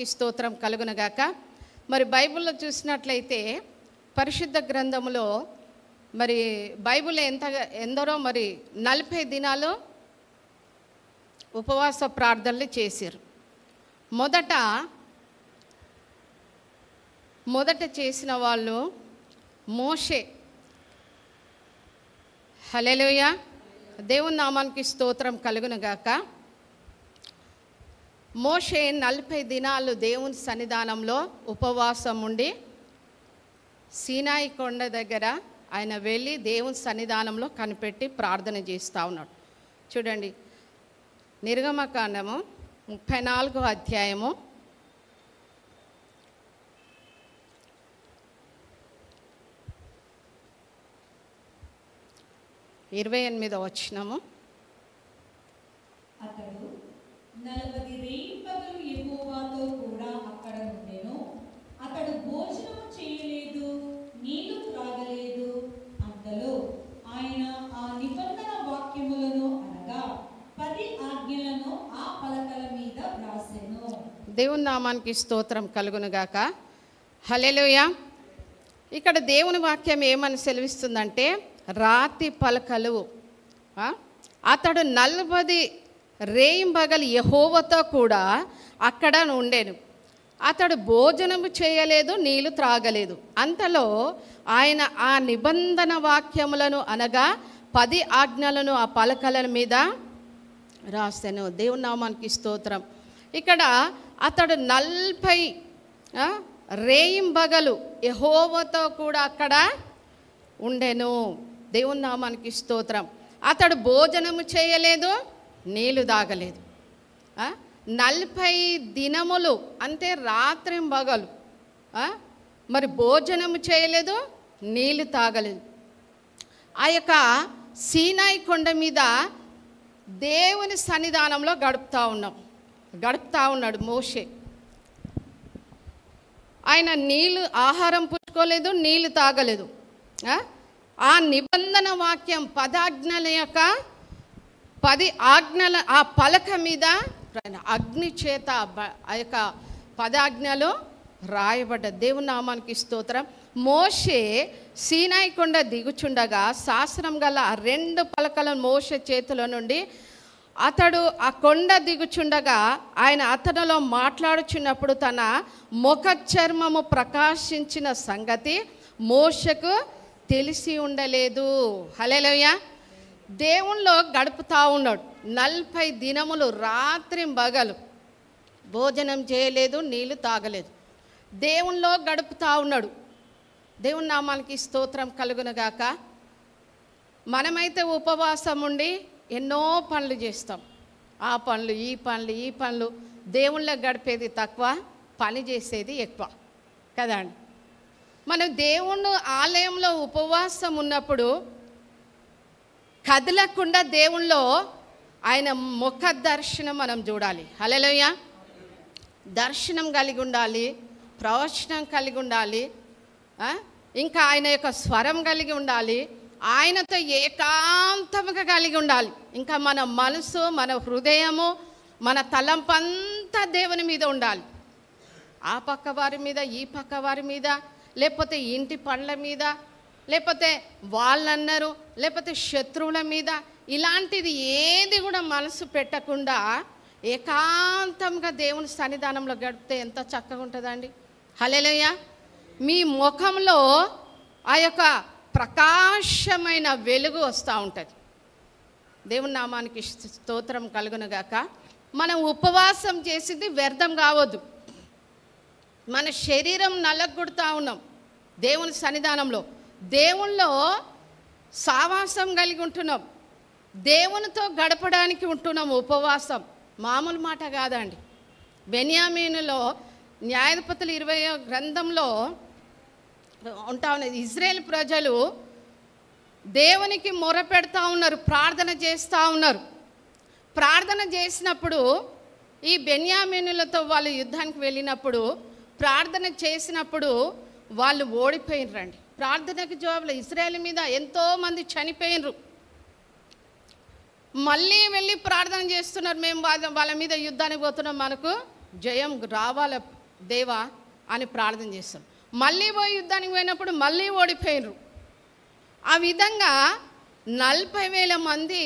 నామానికి స్తోత్రం కలుగునగాక. మరి బైబిల్లో చూసినట్లయితే పరిశుద్ధ గ్రంథములో మరి బైబిల్ ఎందరో మరి 40 దినాలు ఉపవాస ప్రార్థనలు చేశారు. మొదట చేసిన వాళ్ళు మోషే. హల్లెలూయా, దేవుని నామానికి స్తోత్రం కలుగునగాక. మోషే 40 దినాలు దేవుని సన్నిధానంలో ఉపవాసం ఉండి సీనాయి కొండ దగ్గర ఆయన వెళ్ళి దేవుని సన్నిధానంలో కనిపెట్టి ప్రార్థన చేస్తూ ఉన్నాడు. చూడండి, నిర్గమకాండము 34వ అధ్యాయము 28వ వచనము. అతడు 40 రేయింపగలు యెహోవాతో కూడా అక్కడ ఉండెను. అతడు భోజనము చేయలేదు, నీళ్లు త్రాగలేదు. అంతలో ఆయన ఆ నిబంధన వాక్యములను అనగా 10 ఆజ్ఞలను ఆ పలకల మీద వ్రాసెను. దేవుని నామానికి స్తోత్రం కలుగునుగాక. హల్లెలూయా. ఇక్కడ దేవుని వాక్యం ఏమని సెలవిస్తుందంటే రాతి పలకలు. అతడు 40 రేయింబగలు యెహోవాతో కూడా అక్కడ ఉండెను. అతడు భోజనము చేయలేదు, నీళ్లు త్రాగలేదు. అంతలో ఆయన ఆ నిబంధన వాక్యములను అనగా 10 ఆజ్ఞలను ఆ పలకల మీద రాసెను. దేవుని నామానికి స్తోత్రం. ఇక్కడ అతడు 40 రేయింబగలు యెహోవాతో కూడా అక్కడ ఉండెను. దేవుని నామానికి స్తోత్రం. అతడు భోజనము చేయలేదు, నీళ్లు తాగలేదు. 40 దినములు అంటే రాత్రింబగలు మరి భోజనము చేయలేదు, నీళ్లు తాగలేదు. ఆ యొక్క సీనాయి కొండ మీద దేవుని సన్నిధానంలో గడుపుతా ఉన్నాడు మోషే. ఆయన ఆహారం పుచ్చుకోలేదు, నీళ్లు తాగలేదు. ఆ నిబంధన వాక్యం 10 ఆజ్ఞల యొక్క 10 ఆజ్ఞల ఆ పలక మీద అగ్ని చేత ఆ యొక్క 10 ఆజ్ఞలు రాయబడ్డ. దేవుని నామానికి స్తోత్రం. మోషే సీనాయి కొండ దిగుచుండగా శాసనం గల 2 పలకలను మోషే చేతుల నుండి అతడు ఆ కొండ దిగుచుండగా ఆయన అతనిలో మాట్లాడుచున్నప్పుడు తన ముఖ చర్మము ప్రకాశించిన సంగతి మోషకు తెలిసి ఉండలేదు. హల్లెలూయా. దేవునిలో గడుపుతా ఉన్నాడు 40 దినములు రాత్రింబగలు భోజనం చేయలేదు, నీళ్లు తాగలేదు. దేవునిలో గడుపుతా ఉన్నాడు. దేవుని నామానికి స్తోత్రం కలుగునగాక. మనమైతే ఉపవాసం ఉండి ఎన్నో పనులు చేస్తాం. ఆ పనులు ఈ పనులు దేవుళ్ళో గడిపేది తక్కువ, పని చేసేది ఎక్కువ కదా అండి. మనం దేవుని ఆలయంలో ఉపవాసం ఉన్నప్పుడు కదలకుండా దేవుళ్ళో ఆయన ముఖ దర్శనం మనం చూడాలి. హల్లెలూయా. దర్శనం కలిగి ఉండాలి, ప్రవచనం కలిగి ఉండాలి, ఇంకా ఆయన యొక్క స్వరం కలిగి ఉండాలి, ఆయనతో ఏకాంతంగా కలిగి ఉండాలి. ఇంకా మన మనసు, మన హృదయము, మన తలంపంతా దేవుని మీద ఉండాలి. ఆ పక్క వారి మీద, ఈ పక్క వారి మీద, లేకపోతే ఇంటి పనుల మీద, లేకపోతే వాళ్ళన్నారు, లేకపోతే శత్రువుల మీద, ఇలాంటిది ఏది కూడా మనసు పెట్టకుండా ఏకాంతంగా దేవుని సన్నిధానంలో గడిపితే ఎంత చక్కగా ఉంటుందండి. హల్లెలూయా. మీ ముఖంలో ఆ యొక్క ప్రకాశమైన వెలుగు వస్తూ ఉంటుంది. దేవుని నామానికి స్తోత్రం కలుగునుగాక. మనం ఉపవాసం చేసింది వ్యర్థం కావద్దు. మన శరీరం నలగొడుతూ ఉన్నాం దేవుని సన్నిధానంలో, దేవునిలో సావాసం కలిగి ఉంటున్నాం, దేవునితో గడపడానికి ఉంటున్నాం. ఉపవాసం మామూలు మాట కాదండి. బెన్యామీనులో న్యాయాధిపతులు 20వ గ్రంథంలో ఉంటా ఉన్నది. ఇజ్రాయేల్ ప్రజలు దేవునికి మొర పెడతా ఉన్నారు, ప్రార్థన చేస్తూ ఉన్నారు. ప్రార్థన చేసినప్పుడు ఈ బెన్యామీనులతో వాళ్ళు యుద్ధానికి వెళ్ళినప్పుడు ప్రార్థన చేసినప్పుడు వాళ్ళు ఓడిపోయినరండి. ప్రార్థనకు జవాబులు ఇజ్రాయేల్ మీద ఎంతోమంది చనిపోయినరు. మళ్ళీ వెళ్ళి ప్రార్థన చేస్తున్నారు, మేము వాళ్ళ మీద యుద్ధానికి పోతున్నాం, మనకు జయం రావాల దేవా అని ప్రార్థన చేస్తాం. మళ్ళీ పోయి యుద్ధానికి పోయినప్పుడు మళ్ళీ ఓడిపోయినరు. ఆ విధంగా 40,000 మంది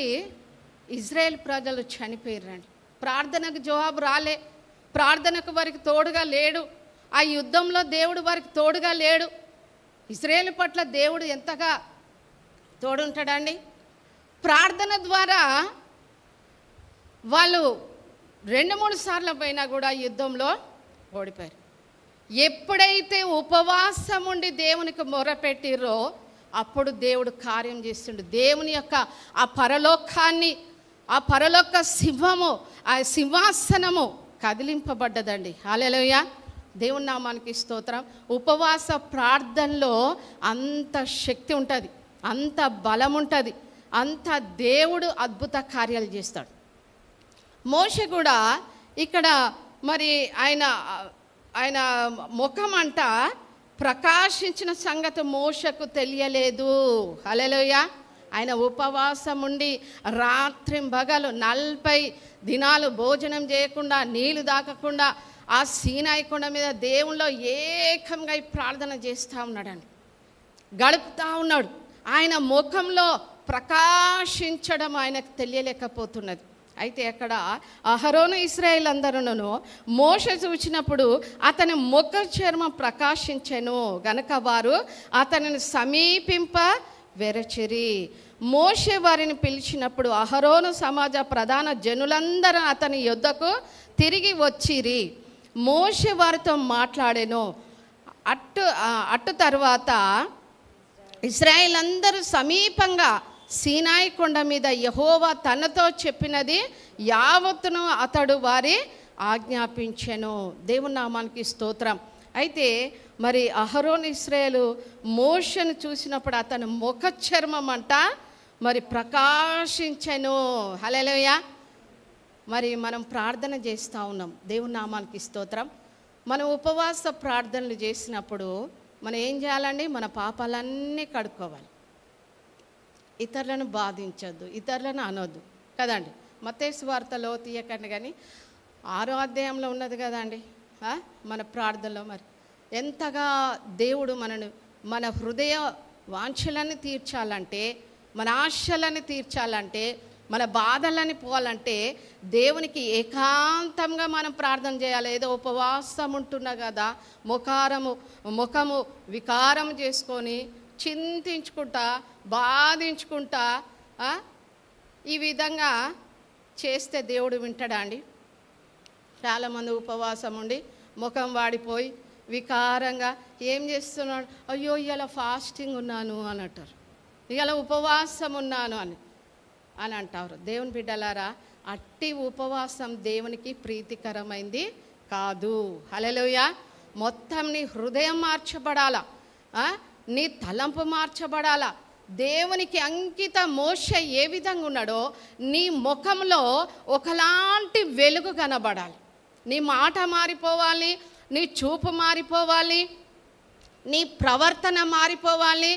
ఇజ్రాయేల్ ప్రజలు చనిపోయారండి. ప్రార్థనకు జవాబు రాలే, ప్రార్థనకు వారికి తోడుగా లేడు, ఆ యుద్ధంలో దేవుడు వారికి తోడుగా లేడు. ఇజ్రాయేల్ పట్ల దేవుడు ఎంతగా తోడుంటాడండి. ప్రార్థన ద్వారా వాళ్ళు 2-3 సార్లు పోయినా కూడా యుద్ధంలో ఓడిపోయారు. ఎప్పుడైతే ఉపవాసం ఉండి దేవునికి మొరపెట్టిరో అప్పుడు దేవుడు కార్యం చేస్తుండు. దేవుని యొక్క ఆ పరలోకాన్ని, ఆ పరలోక సింహము, ఆ సింహాసనము కదిలింపబడ్డదండి. హల్లెలూయా, దేవుని నామానికి స్తోత్రం. ఉపవాస ప్రార్థనలో అంత శక్తి ఉంటుంది, అంత బలం ఉంటుంది, అంత దేవుడు అద్భుత కార్యాలు చేస్తాడు. మోషే కూడా ఇక్కడ మరి ఆయన ముఖం అంట ప్రకాశించిన సంగతి మోషకు తెలియలేదు. హల్లెలూయా, ఆయన ఉపవాసం ఉండి రాత్రింబగలు 40 దినాలు భోజనం చేయకుండా, నీళ్లు తాగకుండా ఆ సీనాయి కొండ మీద దేవునిలో ఏకంగా ప్రార్థన చేస్తూ ఉన్నాడండి, గడుపుతూ ఉన్నాడు. ఆయన ముఖంలో ప్రకాశించడం ఆయనకు తెలియలేకపోతున్నది. అయితే అక్కడ అహరోను ఇశ్రాయేలు అందరూను మోషే చూచినప్పుడు అతని ముఖ చర్మం ప్రకాశించెను గనక వారు అతనిని సమీపింప వెరచిరి. మోషే వారిని పిలిచినప్పుడు అహరోను సమాజ ప్రధాన జనులందరూ అతని యొద్దకు తిరిగి వచ్చిరి. మోషే వారితో మాట్లాడెను. అట్టు తర్వాత ఇశ్రాయేలు అందరూ సమీపంగా సీనాయి కొండ మీద యెహోవా తనతో చెప్పినది యావత్తును అతడు వారి ఆజ్ఞాపించెను. దేవుని నామానికి స్తోత్రం. అయితే మరి అహరోను ఇశ్రాయేలు మోషేను చూసినప్పుడు అతని ముఖ చర్మం అంట మరి ప్రకాశించెను. హల్లెలూయా. మరి మనం ప్రార్థన చేస్తూ ఉన్నాం. దేవుని నామానికి స్తోత్రం. మనం ఉపవాస ప్రార్థనలు చేసినప్పుడు మనం ఏం చేయాలండి? మన పాపాలన్నీ కడుక్కోవాలి. ఇతరులను బాధించొద్దు, ఇతరులను అనొద్దు కదండి. మత్తయి సువార్తలో తీయకండి కానీ 6వ అధ్యాయంలో ఉన్నది కదండి మన ప్రార్థనలో. మరి ఎంతగా దేవుడు మన హృదయ వాంఛలను తీర్చాలంటే, మన ఆశలను తీర్చాలంటే, మన బాధలని పోవాలంటే దేవునికి ఏకాంతంగా మనం ప్రార్థన చేయాలి. ఏదో ఉపవాసం ఉంటున్నా కదా ముఖము వికారం చేసుకొని చింతించుకుంటా బాధించుకుంటా ఈ విధంగా చేస్తే దేవుడు వింటాడా అండి? చాలామంది ఉపవాసం ఉండి ముఖం వాడిపోయి వికారంగా ఏం చేస్తున్నాడు, అయ్యో ఇవాళ ఫాస్టింగ్ ఉన్నాను అని అంటారు, ఇవాళ ఉపవాసం ఉన్నాను అని అంటారు. దేవుని బిడ్డలారా, అట్టి ఉపవాసం దేవునికి ప్రీతికరమైంది కాదు. హల్లెలూయా. మొత్తం నీ హృదయం మార్చబడాలా, నీ తలంపు మార్చబడాలా. దేవునికి అంకిత మోషే ఏ విధంగా ఉన్నాడో నీ ముఖంలో ఒకలాంటి వెలుగు కనబడాలి. నీ మాట మారిపోవాలి, నీ చూపు మారిపోవాలి, నీ ప్రవర్తన మారిపోవాలి,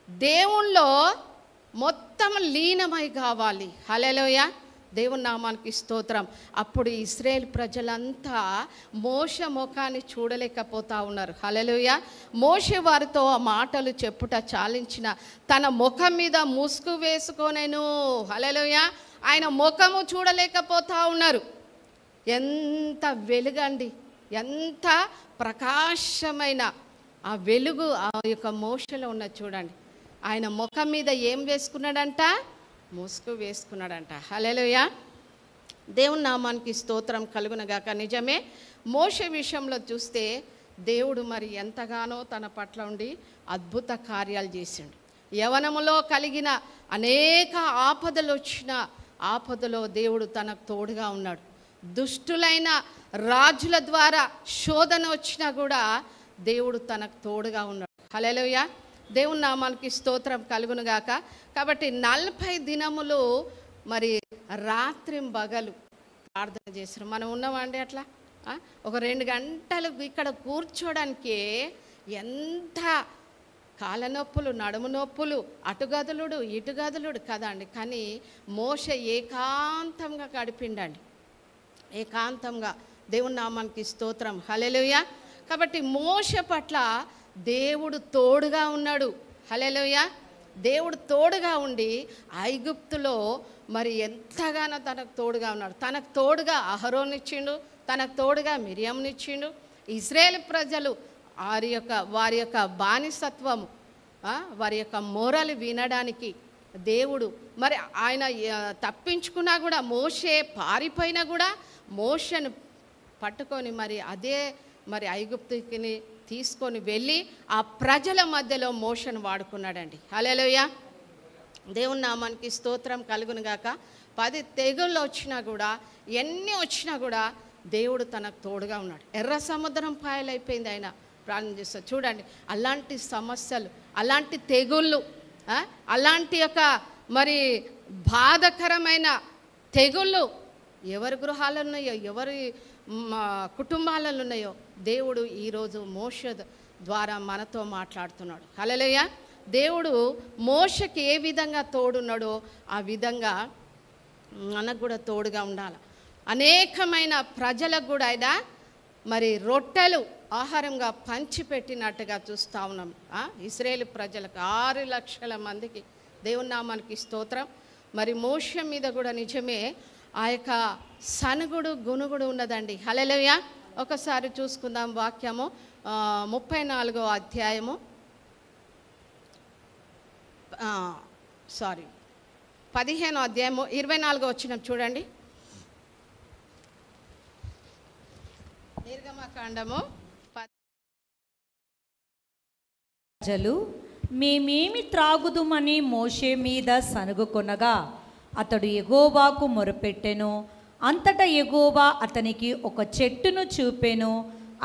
దేవుళ్ళో మొత్తం లీనమై కావాలి. హల్లెలూయా. దేవుని నామానికి స్తోత్రం. అప్పుడు ఇశ్రాయేల్ ప్రజలంతా మోషే ముఖాన్ని చూడలేకపోతా ఉన్నారు. హల్లెలూయా. మోషే వారితో ఆ మాటలు చెప్పుట చాలించిన తన ముఖం మీద ముసుగు వేసుకొనెను. హల్లెలూయా. ఆయన ముఖము చూడలేకపోతా ఉన్నారు. ఎంత వెలుగండి, ఎంత ప్రకాశమైన ఆ వెలుగు ఆ యొక్క మోషేలో ఉన్నది చూడండి. ఆయన ముఖం మీద ఏం వేసుకున్నాడంట? ముసుగు వేసుకున్నాడంట. హల్లెలూయా. దేవుని నామానికి స్తోత్రం కలుగునగాక. నిజమే, మోషే విషయంలో చూస్తే దేవుడు మరి ఎంతగానో తన పట్ల ఉండి అద్భుత కార్యాలు చేసిండు. యవనములో కలిగిన అనేక ఆపదలు వచ్చిన ఆపదలో దేవుడు తనకు తోడుగా ఉన్నాడు. దుష్టులైన రాజుల ద్వారా శోధన వచ్చినా కూడా దేవుడు తనకు తోడుగా ఉన్నాడు. హల్లెలూయా. దేవుని నామానికి స్తోత్రం కలుగునుగాక. కాబట్టి 40 దినములు మరి రాత్రింబగలు ప్రార్థన చేశారు. మనం ఉన్నామండి అట్లా? ఒక 2 గంటలు ఇక్కడ కూర్చోడానికి ఎంత కాళ్ళ నొప్పులు, నడుము నొప్పులు, అటుగదులుడు ఇటుగదులుడు కదండి. కానీ మోషే ఏకాంతంగా గడిపిండండి. ఏకాంతంగా దేవుని నామానికి స్తోత్రం. హల్లెలూయా. కాబట్టి మోషే పట్ల దేవుడు తోడుగా ఉన్నాడు. హల్లెలూయా. దేవుడు తోడుగా ఉండి ఐగుప్తులో మరి ఎంతగానో తనకు తోడుగా ఉన్నాడు. తనకు తోడుగా అహరోనిచ్చిండు, తనకు తోడుగా మిరియంనిచ్చిండు. ఇశ్రాయేలు ప్రజలు వారి యొక్క బానిసత్వము, వారి యొక్క మొరలు వినడానికి దేవుడు మరి ఆయన తప్పించుకున్నా కూడా, మోషే పారిపోయినా కూడా మోషేను పట్టుకొని మరి ఐగుప్తుకి తీసుకొని వెళ్ళి ఆ ప్రజల మధ్యలో మోషేను వాడుకున్నాడండి. హల్లెలూయా. దేవుని నామానికి స్తోత్రం కలుగును గాక. 10 తెగుళ్ళు వచ్చినా కూడా, ఎన్ని వచ్చినా కూడా దేవుడు తనకు తోడుగా ఉన్నాడు. ఎర్ర సముద్రం పాయలైపోయింది ఆయన ప్రార్థన చేస్తారు. చూడండి, అలాంటి సమస్యలు, అలాంటి తెగుళ్ళు, అలాంటి యొక్క మరి బాధకరమైన తెగుళ్ళు ఎవరి గృహాలలో ఉన్నాయో, ఎవరి కుటుంబాలలో ఉన్నాయో దేవుడు ఈరోజు మోషే ద్వారా మనతో మాట్లాడుతున్నాడు. హల్లెలూయా. దేవుడు మోషకి ఏ విధంగా తోడున్నాడో ఆ విధంగా మనకు కూడా తోడుగా ఉండాలి. అనేకమైన ప్రజలకు కూడా ఆయన మరి రొట్టెలు ఆహారంగా పంచిపెట్టినట్టుగా చూస్తూ ఉన్నాం. ఇశ్రాయేలు ప్రజలకు 6 లక్షల మందికి దేవుని నామానికి స్తోత్రం. మరి మోషే మీద కూడా నిజమే ఆ యొక్క సనుగుడు గునుగుడు ఉన్నదండి. హల్లెలూయా. ఒకసారి చూసుకుందాం వాక్యము 34వ అధ్యాయము 15వ అధ్యాయము 24వ వచనం చూడండి. నిర్గమకాండము ప్రజలు మేమేమి త్రాగుదుమని మోషే మీద సనుగుకొనగా అతడు యెహోవాకు మొరపెట్టెను. అంతటా యెహోవా అతనికి ఒక చెట్టును చూపెను.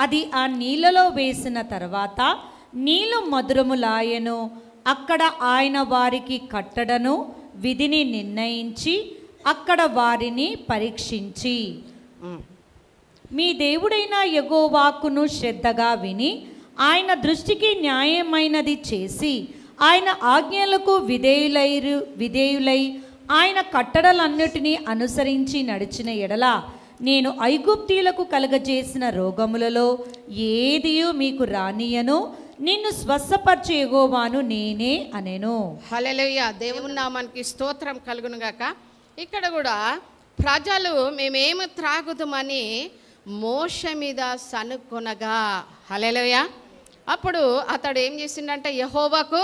అది ఆ నీళ్ళలో వేసిన తర్వాత నీళ్లు మధురములాయెను. అక్కడ ఆయన వారికి కట్టడను విధిని నిర్ణయించి అక్కడ వారిని పరీక్షించి మీ దేవుడైన యెహోవాకును శ్రద్ధగా విని ఆయన దృష్టికి న్యాయమైనది చేసి ఆయన ఆజ్ఞలకు విధేయులై ఆయన కట్టడలన్నిటినీ అనుసరించి నడిచిన ఎడల నేను ఐగుప్తీయులకు కలగజేసిన రోగములలో ఏదియూ మీకు రానియను, నిన్ను స్వస్థపరచు యెహోవాను నేనే అనెను. హల్లెలూయా. దేవుని నామానికి స్తోత్రం కలుగును గాక. ఇక్కడ కూడా ప్రజలు మేమేమి త్రాగుదామని మోషే మీద సనుకొనగా, హల్లెలూయా, అప్పుడు అతడు ఏం చేసిండంటే యెహోవాకు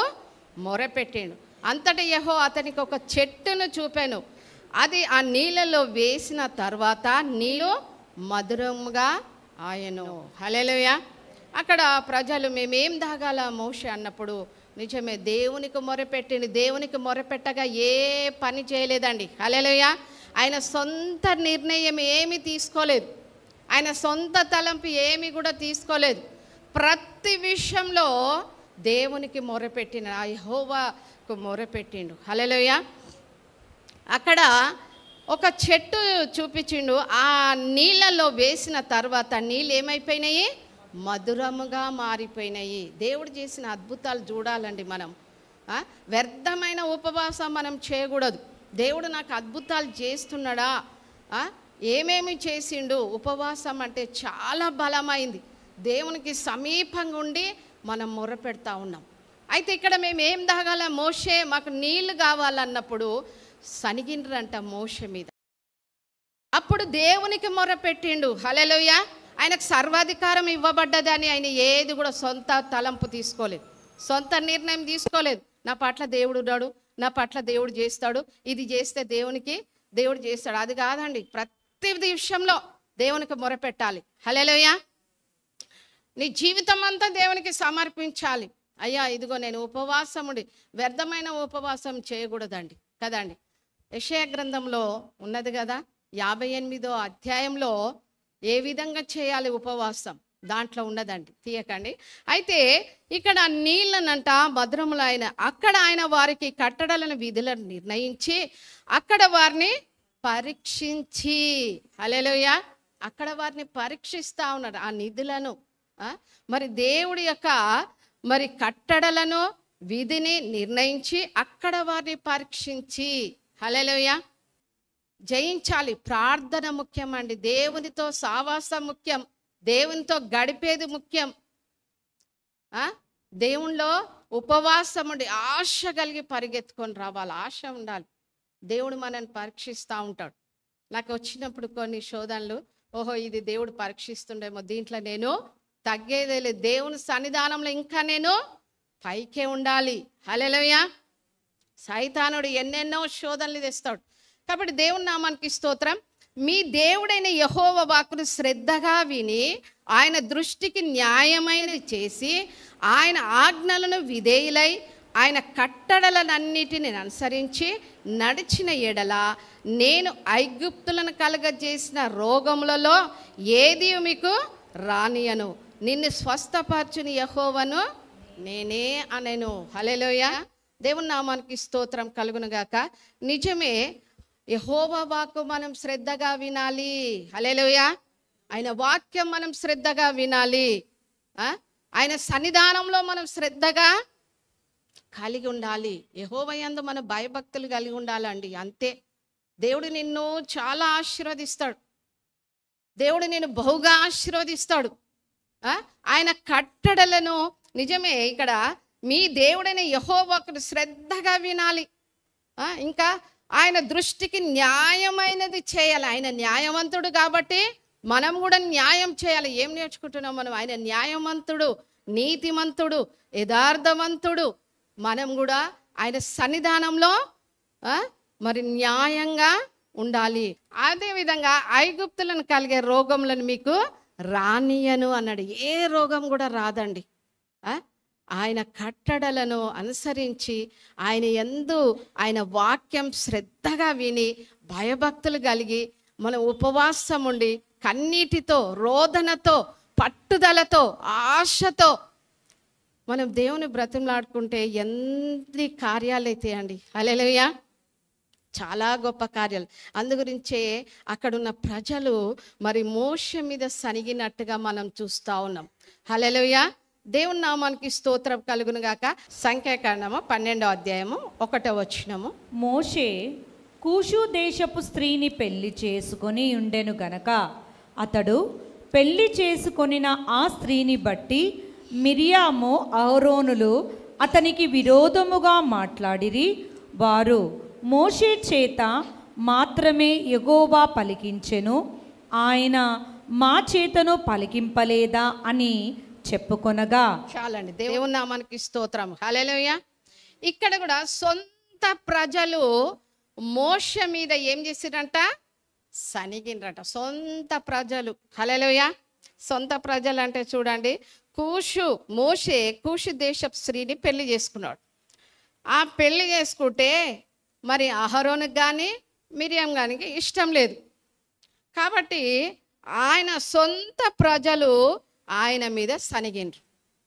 మొరపెట్టిండు. అంతటా యెహోవా అతనికి ఒక చెట్టును చూపాను. అది ఆ నీళ్ళలో వేసిన తర్వాత నీళ్ళు మధురముగా ఆయను. హల్లెలూయా. అక్కడ ప్రజలు మేమేం తాగాల మోషే అన్నప్పుడు నిజమే దేవునికి మొరపెట్టింది. దేవునికి మొరపెట్టగా ఏ పని చేయలేదండి. హల్లెలూయా. ఆయన సొంత నిర్ణయం ఏమీ తీసుకోలేదు, ఆయన సొంత తలంపు ఏమీ కూడా తీసుకోలేదు. ప్రతి విషయంలో దేవునికి మొరపెట్టిన ఆ యెహోవాకు మొరపెట్టిండు. హల్లెలూయా. అక్కడ ఒక చెట్టు చూపించిండు. ఆ నీళ్ళలో వేసిన తర్వాత నీళ్ళు ఏమైపోయినాయి? మధురముగా మారిపోయినాయి. దేవుడు చేసిన అద్భుతాలు చూడాలండి మనం. వ్యర్థమైన ఉపవాసం మనం చేయకూడదు. దేవుడు నాకు అద్భుతాలు చేస్తున్నాడా, ఏమేమి చేసిండు. ఉపవాసం అంటే చాలా బలమైంది. దేవునికి సమీపంగా ఉండి మనం మొరపెడతా ఉన్నాం. అయితే ఇక్కడ మేము ఏం తాగాల? మోషే మాకు నీళ్లు కావాలన్నప్పుడు సనిగిండ్రంట మోషే మీద. అప్పుడు దేవునికి మొరపెట్టిండు. హల్లెలూయా. ఆయనకు సర్వాధికారం ఇవ్వబడ్డదని ఆయన ఏది కూడా సొంత తలంపు తీసుకోలేదు, సొంత నిర్ణయం తీసుకోలేదు. నా పట్ల దేవుడు ఉన్నాడు, నా పట్ల దేవుడు చేస్తాడు, ఇది చేస్తే దేవుడు చేస్తాడు. అది కాదండి. ప్రతి విషయంలో దేవునికి మొరపెట్టాలి. హల్లెలూయా. నీ జీవితం అంతా దేవునికి సమర్పించాలి. అయ్యా ఇదిగో నేను ఉపవాసం ఉండి వ్యర్థమైన ఉపవాసం చేయకూడదండి కదండి. యెషయా గ్రంథంలో ఉన్నది కదా, 58వ అధ్యాయంలో ఏ విధంగా చేయాలి ఉపవాసం, దాంట్లో ఉన్నదండి, తీయకండి. అయితే ఇక్కడ నీళ్ళనంట మధురములు ఆయన, అక్కడ ఆయన వారికి కట్టడలను విధులను నిర్ణయించి అక్కడ వారిని పరీక్షించి, హల్లెలూయా, అక్కడ వారిని పరీక్షిస్తూ ఉన్నారు. ఆ నిధులను మరి దేవుడి యొక్క మరి కట్టడలను విధిని నిర్ణయించి అక్కడ వారిని పరీక్షించి, హల్లెలూయా, జయించాలి. ప్రార్థన ముఖ్యం అండి. దేవునితో సావాసం ముఖ్యం. దేవునితో గడిపేది ముఖ్యం. దేవునిలో ఉపవాసం ఉండి ఆశ కలిగి పరిగెత్తుకొని రావాలి. ఆశ ఉండాలి. దేవుడు మనల్ని పరీక్షిస్తూ ఉంటాడు. నాకు వచ్చినప్పుడు కొన్ని శోధనలు, ఓహో ఇది దేవుడు పరీక్షిస్తుండేమో, దీంట్లో నేను తగ్గేదే లేదు, దేవుని సన్నిధానంలో ఇంకా నేను పైకే ఉండాలి. హల్లెలూయా. సైతానుడు ఎన్నెన్నో శోధనలు తెస్తాడు. కాబట్టి దేవుని నామానికి స్తోత్రం. మీ దేవుడైన యెహోవా వాక్కును శ్రద్ధగా విని ఆయన దృష్టికి న్యాయమైనది చేసి ఆయన ఆజ్ఞలను విధేయులై ఆయన కట్టడలనన్నిటిని అనుసరించి నడిచిన ఎడల నేను ఐగుప్తులను కలగజేసిన రోగములలో ఏది మీకు రానియను, నిన్ను స్వస్థపరచుని యెహోవాను నేనే అనెను. హల్లెలూయా. దేవుని నామానికి స్తోత్రం కలుగునుగాక. నిజమే, యెహోవా వాక్కు మనం శ్రద్ధగా వినాలి. హల్లెలూయా. ఆయన వాక్యం మనం శ్రద్ధగా వినాలి. ఆయన సన్నిధానంలో మనం శ్రద్ధగా కలిగి ఉండాలి. యెహోవా యందు మన భయభక్తులు కలిగి ఉండాలండి. అంతే. దేవుడు నిన్ను చాలా ఆశీర్వదిస్తాడు. దేవుడు నిన్ను బహుగా ఆశీర్వదిస్తాడు. ఆయన కట్టడలను, నిజమే, ఇక్కడ మీ దేవుడైన యెహోవాకు శ్రద్ధగా వినాలి. ఇంకా ఆయన దృష్టికి న్యాయమైనది చేయాలి. ఆయన న్యాయవంతుడు కాబట్టి మనం కూడా న్యాయం చేయాలి. ఏం నేర్చుకుంటున్నాం మనం? ఆయన న్యాయవంతుడు, నీతిమంతుడు, యథార్థవంతుడు. మనం కూడా ఆయన సన్నిధానంలో మరి న్యాయంగా ఉండాలి. అదేవిధంగా ఐగుప్తులను కలిగే రోగములను మీకు రానియను అన్నాడు. ఏ రోగం కూడా రాదండి. ఆయన కట్టడలను అనుసరించి ఆయన యందు ఆయన వాక్యం శ్రద్ధగా విని భయభక్తులు కలిగి మనం ఉపవాసం ఉండి కన్నీటితో, రోదనతో, పట్టుదలతో, ఆశతో మనం దేవుని బ్రతిమలాడుకుంటే ఎన్ని కార్యాలైతే అండి. హల్లెలూయా. చాలా గొప్ప కార్యాలు. అందుగురించే అక్కడున్న ప్రజలు మరి మోషే మీద సనిగినట్టుగా మనం చూస్తూ ఉన్నాం. హల్లెలూయా. దేవుని నామానికి స్తోత్రం కలుగునుగాక. సంఖ్యాకాండము 12వ అధ్యాయము 1వ వచనము. మోషే కూషు దేశపు స్త్రీని పెళ్లి చేసుకొని ఉండెను గనక అతడు పెళ్లి చేసుకొనిన ఆ స్త్రీని బట్టి మిరియాము అహరోనులు అతనికి విరోధముగా మాట్లాడిరి. వారు మోషే చేత మాత్రమే యెహోవా పలికించెను, ఆయన మా చేతను పలికింపలేదా అని చెప్పుకొనగా. చాలండి. దేవుని నామానికి స్తోత్రం. హల్లెలూయా. ఇక్కడ కూడా సొంత ప్రజలు మోషే మీద ఏం చేసిరంట? సనిగినరట. సొంత ప్రజలు. హల్లెలూయా. సొంత ప్రజలు అంటే చూడండి, మోషే కూషు దేశపు స్త్రీని పెళ్లి చేసుకున్నాడు. ఆ పెళ్లి చేసుకుంటే మరి అహరోనుకి కానీ మిరియం కానీ ఇష్టం లేదు. కాబట్టి ఆయన సొంత ప్రజలు ఆయన మీద సనిగిండ్రు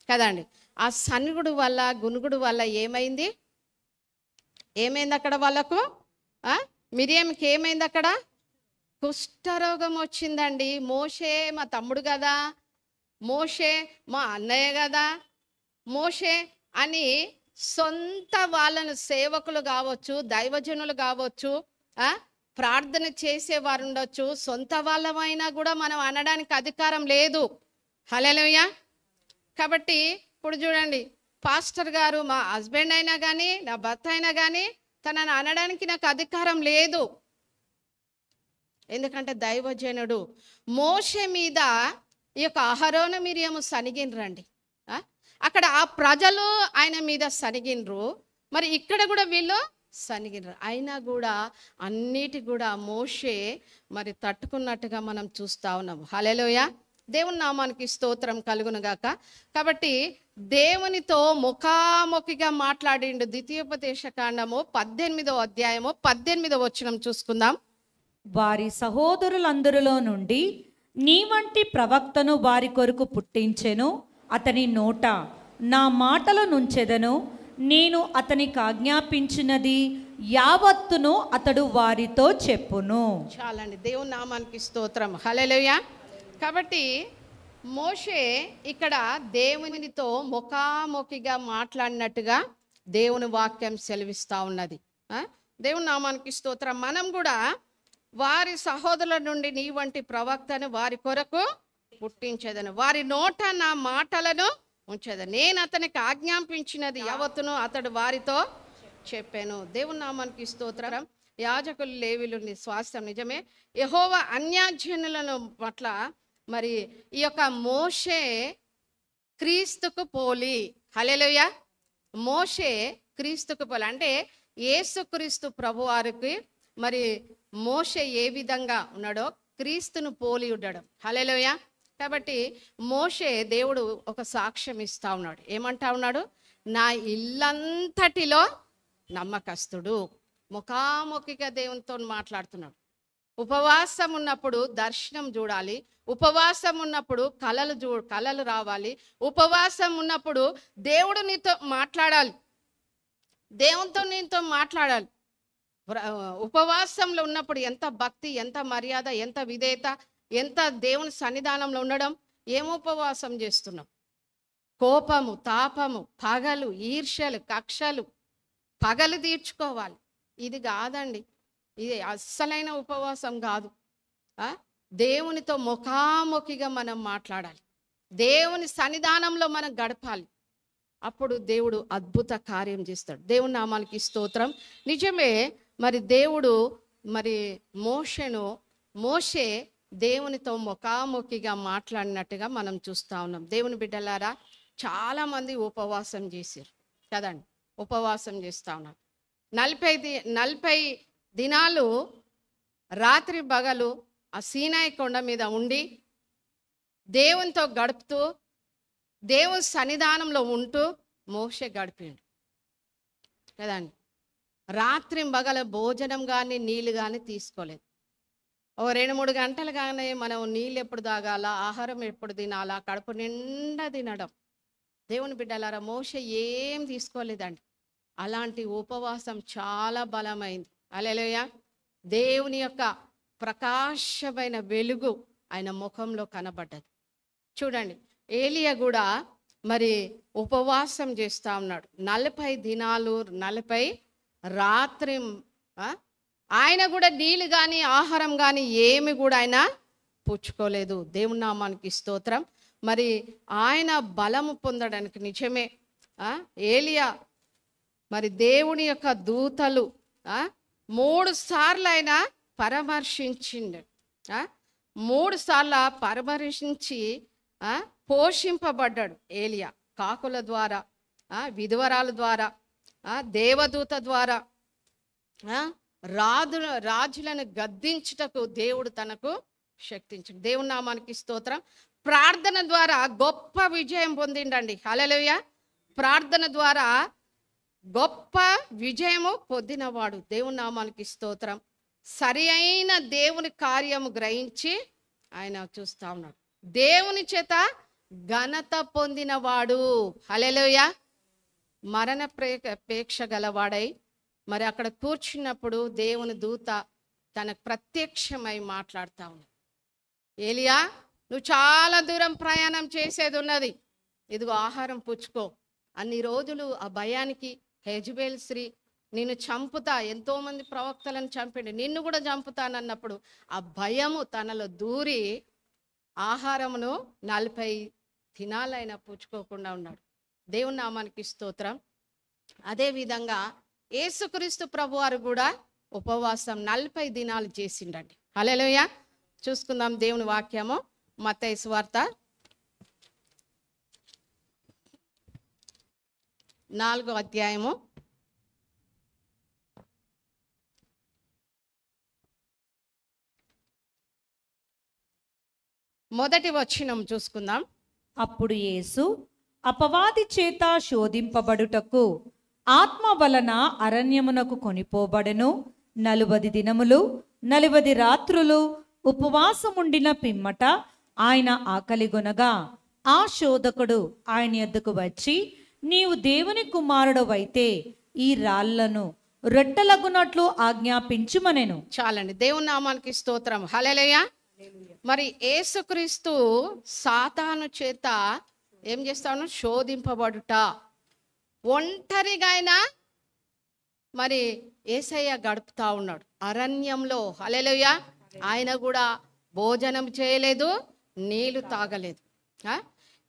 కదండి. ఆ సనుగుడు వల్ల, గునుగుడు వల్ల ఏమైంది అక్కడ వాళ్ళకు? మిరియంకి ఏమైంది అక్కడ? కుష్ఠరోగం వచ్చిందండి. మోషే మా తమ్ముడు కదా, మోషే మా అన్నయ్య కదా, మోషే అని సొంత వాళ్ళను, సేవకులు కావచ్చు, దైవజనులు కావచ్చు, ప్రార్థన చేసేవారు ఉండొచ్చు, సొంత వాళ్ళమైనా కూడా మనం అనడానికి అధికారం లేదు. హల్లెలూయా. కాబట్టి ఇప్పుడు చూడండి, పాస్టర్ గారు మా హస్బెండ్ అయినా కానీ, నా భర్త అయినా కానీ తనని అనడానికి నాకు అధికారం లేదు. ఎందుకంటే దైవజనుడు. మోషే మీద ఈ యొక్క అహరోను మిరియాము సనిగినరండి. అక్కడ ఆ ప్రజలు ఆయన మీద సనిగినరు, మరి ఇక్కడ కూడా వీళ్ళు సనిగినరు. అయినా కూడా అన్నిటి కూడా మోషే మరి తట్టుకున్నట్టుగా మనం చూస్తూ ఉన్నాము. హల్లెలూయా. దేవుని నామానికి స్తోత్రం కలుగునుగాక. కాబట్టి దేవునితో ముఖాముఖిగా మాట్లాడిండు. ద్వితీయోపదేశ కాండము 18వ అధ్యాయము 18వ వచనం చూసుకుందాం. వారి సహోదరులందరిలో నుండి నీ వంటి ప్రవక్తను వారి కొరకు పుట్టించెను, అతని నోట నా మాటల నుంచెదను, నేను అతనికి ఆజ్ఞాపించినది యావత్తును అతడు వారితో చెప్పును. చాలండి. దేవుని నామానికి స్తోత్రం. హల్లెలూయా. కాబట్టి మోషే ఇక్కడ దేవునితో ముఖాముఖిగా మాట్లాడినట్టుగా దేవుని వాక్యం సెలవిస్తూ ఉన్నది. దేవుని నామానికి స్తోత్రం. మనం కూడా వారి సహోదరుల నుండి నీ వంటి ప్రవక్తను వారి కొరకు పుట్టించేదను, వారి నోట నా మాటలను ఉంచేదను, నేను అతనికి ఆజ్ఞాపించినది యావత్తును అతడు వారితో చెప్పాను. దేవుని నామానికి స్తోత్రం. యాజకులు లేవీలు స్వాస్థ్యం నిజమే. యెహోవా అన్యజనులను పట్ల మరి ఈ యొక్క మోషే క్రీస్తుకు పోలి, హల్లెలూయా, మోషే క్రీస్తుకు పోలి అంటే యేసుక్రీస్తు ప్రభువారికి మరి మోషే ఏ విధంగా ఉన్నాడో క్రీస్తును పోలి ఉండడం, హల్లెలూయా. కాబట్టి మోషే దేవుడు ఒక సాక్ష్యం ఇస్తా ఉన్నాడు. ఏమంటా ఉన్నాడు? నా ఇల్లంతటిలో నమ్మకస్తుడు. ముఖాముఖిగా దేవునితో మాట్లాడుతున్నాడు. ఉపవాసం ఉన్నప్పుడు దర్శనం చూడాలి, ఉపవాసం ఉన్నప్పుడు కలలు రావాలి, ఉపవాసం ఉన్నప్పుడు దేవుడు నీతో మాట్లాడాలి, దేవునితో నీతో మాట్లాడాలి. ఉపవాసంలో ఉన్నప్పుడు ఎంత భక్తి, ఎంత మర్యాద, ఎంత విధేయత, ఎంత దేవుని సన్నిధానంలో ఉండడం. ఏం ఉపవాసం చేస్తున్నాం? కోపము, తాపము, పగలు, ఈర్ష్యలు, కక్షలు, పగలు తీర్చుకోవాలి. ఇది కాదండి, ఇది అస్సలైన ఉపవాసం కాదు. దేవునితో ముఖాముఖిగా మనం మాట్లాడాలి, దేవుని సన్నిధానంలో మనం గడపాలి. అప్పుడు దేవుడు అద్భుత కార్యం చేస్తాడు. దేవుని నామానికి స్తోత్రం. నిజమే, మరి దేవుడు మరి మోషే దేవునితో ముఖాముఖిగా మాట్లాడినట్టుగా మనం చూస్తూ ఉన్నాం. దేవుని బిడ్డలారా, చాలామంది ఉపవాసం చేశారు కదండి, ఉపవాసం చేస్తూ ఉన్నారు. 40 దినాలు రాత్రి పగలు ఆ సీనాయి కొండ మీద ఉండి దేవునితో గడుపుతూ దేవుని సన్నిధానంలో ఉంటూ మోషే గడిపిండు కదండి. రాత్రి పగల భోజనం కానీ నీళ్ళు కానీ తీసుకోలేదు. ఓ 2-3 గంటలు కానీ మనం నీళ్ళు ఎప్పుడు తాగాల, ఆహారం ఎప్పుడు తినాలా, కడుపు నిండా తినడం. దేవుని బిడ్డలారా, మోషే ఏం తీసుకోలేదండి. అలాంటి ఉపవాసం చాలా బలమైంది. హల్లెలూయా. దేవుని యొక్క ప్రకాశమైన వెలుగు ఆయన ముఖంలో కనబడ్డది. చూడండి, ఏలియా కూడా మరి ఉపవాసం చేస్తూ ఉన్నాడు. 40 దినాలు 40 రాత్రి ఆయన కూడా నీళ్ళు కానీ ఆహారం కానీ ఏమి కూడా ఆయన పుచ్చుకోలేదు. దేవుని నామానికి స్తోత్రం. మరి ఆయన బలము పొందడానికి నిజమే ఏలియా మరి దేవుని యొక్క దూతలు 3 సార్లు ఆయన పరామర్శించిండు. 3 సార్లు పరామర్శించి పోషింపబడ్డాడు ఏలియా. కాకుల ద్వారా, విధవరాల ద్వారా, దేవదూత ద్వారా, రాజులను గద్దించుటకు దేవుడు తనకు శక్తించాడు. దేవుని నామానికి స్తోత్రం. ప్రార్థన ద్వారా గొప్ప విజయం పొందిండండి. హల్లెలూయా. ప్రార్థన ద్వారా గొప్ప విజయము పొందినవాడు. దేవుని నామానికి స్తోత్రం. సరి అయిన దేవుని కార్యము గ్రహించి ఆయన చూస్తా ఉన్నాడు. దేవుని చేత ఘనత పొందినవాడు. హల్లెలూయా. మరణాపేక్ష గలవాడై మరి అక్కడ కూర్చున్నప్పుడు దేవుని దూత తనకు ప్రత్యక్షమై మాట్లాడుతూ ఉన్నాడు. ఏలియా, నువ్వు చాలా దూరం ప్రయాణం చేసేది ఉన్నది, ఇదిగో ఆహారం పుచ్చుకో. అన్ని రోజులు ఆ భయానికి హెజ్బేల్ స్త్రీ నిన్ను చంపుతా, ఎంతోమంది ప్రవక్తలను చంపిండి, నిన్ను కూడా చంపుతానన్నప్పుడు ఆ భయము తనలో దూరి ఆహారమును 40 దినాలైనా పుచ్చుకోకుండా ఉన్నాడు. దేవుని నామానికి స్తోత్రం. అదేవిధంగా యేసుక్రీస్తు ప్రభువారు కూడా ఉపవాసం 40 దినాలు చేసిండండి. హల్లెలూయా. చూసుకుందాం దేవుని వాక్యము. మత్తయి సువార్త 4వ అధ్యాయము 1వ వచనం చూసుకుందాం. అప్పుడు యేసు అపవాది చేత శోధింపబడుటకు ఆత్మ వలన అరణ్యమునకు కొనిపోబడెను. 40 దినములు 40 రాత్రులు ఉపవాసముండిన పిమ్మట ఆయన ఆకలిగొనగా ఆ శోధకుడు ఆయన యొద్దకు వచ్చి, నీవు దేవుని కుమారుడవైతే ఈ రాళ్లను రొట్టెలగునట్లు ఆజ్ఞాపించుమనెను. చాలండి. దేవుని నామానికి స్తోత్రం. హల్లెలూయా. మరి యేసుక్రీస్తు సాతాను చేత ఏం చేస్తాను? శోధింపబడుట. ఒంటరిగా ఆయన మరి యేసయ్య గడుపుతా ఉన్నాడు అరణ్యంలో. హల్లెలూయా. ఆయన కూడా భోజనం చేయలేదు, నీళ్లు తాగలేదు.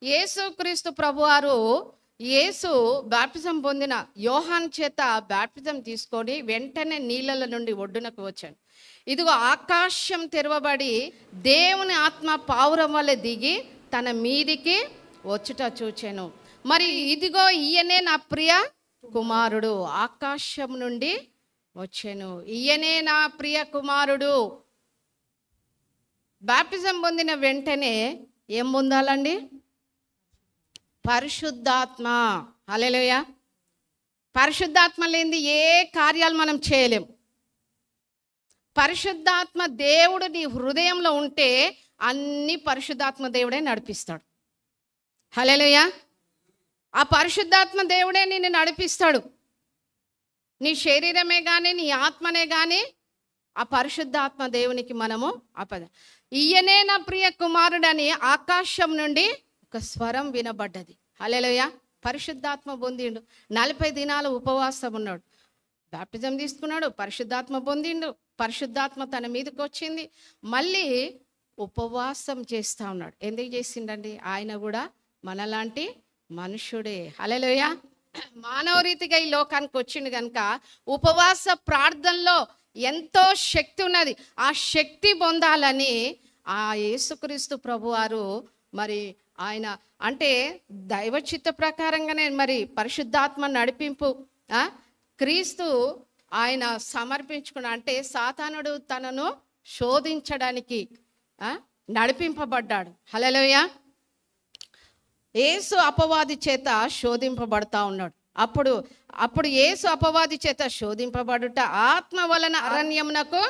యేసుక్రీస్తు ప్రభువారు యేసు బాప్టిజం పొందిన యోహాను చేత బాప్టిజం తీసుకొని వెంటనే నీళ్ళ నుండి ఒడ్డునకు వచ్చాడు. ఇదిగో ఆకాశం తెరవబడి దేవుని ఆత్మ పావురం వల్ల దిగి తన మీదికి వచ్చుట చూచాను. మరి ఇదిగో ఈయనే నా ప్రియ కుమారుడు, ఆకాశం నుండి వచ్చాను, ఈయనే నా ప్రియ కుమారుడు. బాప్టిజం పొందిన వెంటనే ఏం పొందాలండి? పరిశుద్ధాత్మ. హల్లెలూయా. పరిశుద్ధాత్మ లేనిది ఏ కార్యాలు మనం చేయలేం. పరిశుద్ధాత్మ దేవుడు నీ హృదయంలో ఉంటే అన్ని పరిశుద్ధాత్మ దేవుడే నడిపిస్తాడు. హల్లెలూయా. ఆ పరిశుద్ధాత్మ దేవుడే నిన్ను నడిపిస్తాడు. నీ శరీరమే కానీ నీ ఆత్మనే కానీ ఆ పరిశుద్ధాత్మ దేవునికి మనము ఈయనే నా ప్రియ కుమారుడని ఆకాశం నుండి ఒక స్వరం వినబడ్డది. హల్లెలూయా. పరిశుద్ధాత్మ పొందిండు. 40 దినాలు ఉపవాసం ఉన్నాడు, బాప్టిజం తీసుకున్నాడు, పరిశుద్ధాత్మ పొందిండు, పరిశుద్ధాత్మ తన మీదకి వచ్చింది, మళ్ళీ ఉపవాసం చేస్తూ ఉన్నాడు. ఎందుకు చేసిండండి? ఆయన కూడా మనలాంటి మనుషుడే. హల్లెలూయా. మానవ రీతిగా ఈ లోకానికి వచ్చిండు కనుక ఉపవాస ప్రార్థనలో ఎంతో శక్తి ఉన్నది. ఆ శక్తి పొందాలని ఆ యేసుక్రీస్తు ప్రభువారు మరి ఆయన అంటే దైవ చిత్త ప్రకారంగానే మరి పరిశుద్ధాత్మ నడిపింపు క్రీస్తు ఆయన సమర్పించుకున్న అంటే సాతానుడు తనను శోధించడానికి నడిపింపబడ్డాడు. హల్లెలూయా. యేసు అపవాది చేత శోధింపబడతా ఉన్నాడు. అప్పుడు యేసు అపవాది చేత శోధింపబడుట ఆత్మ వలన అరణ్యమునకు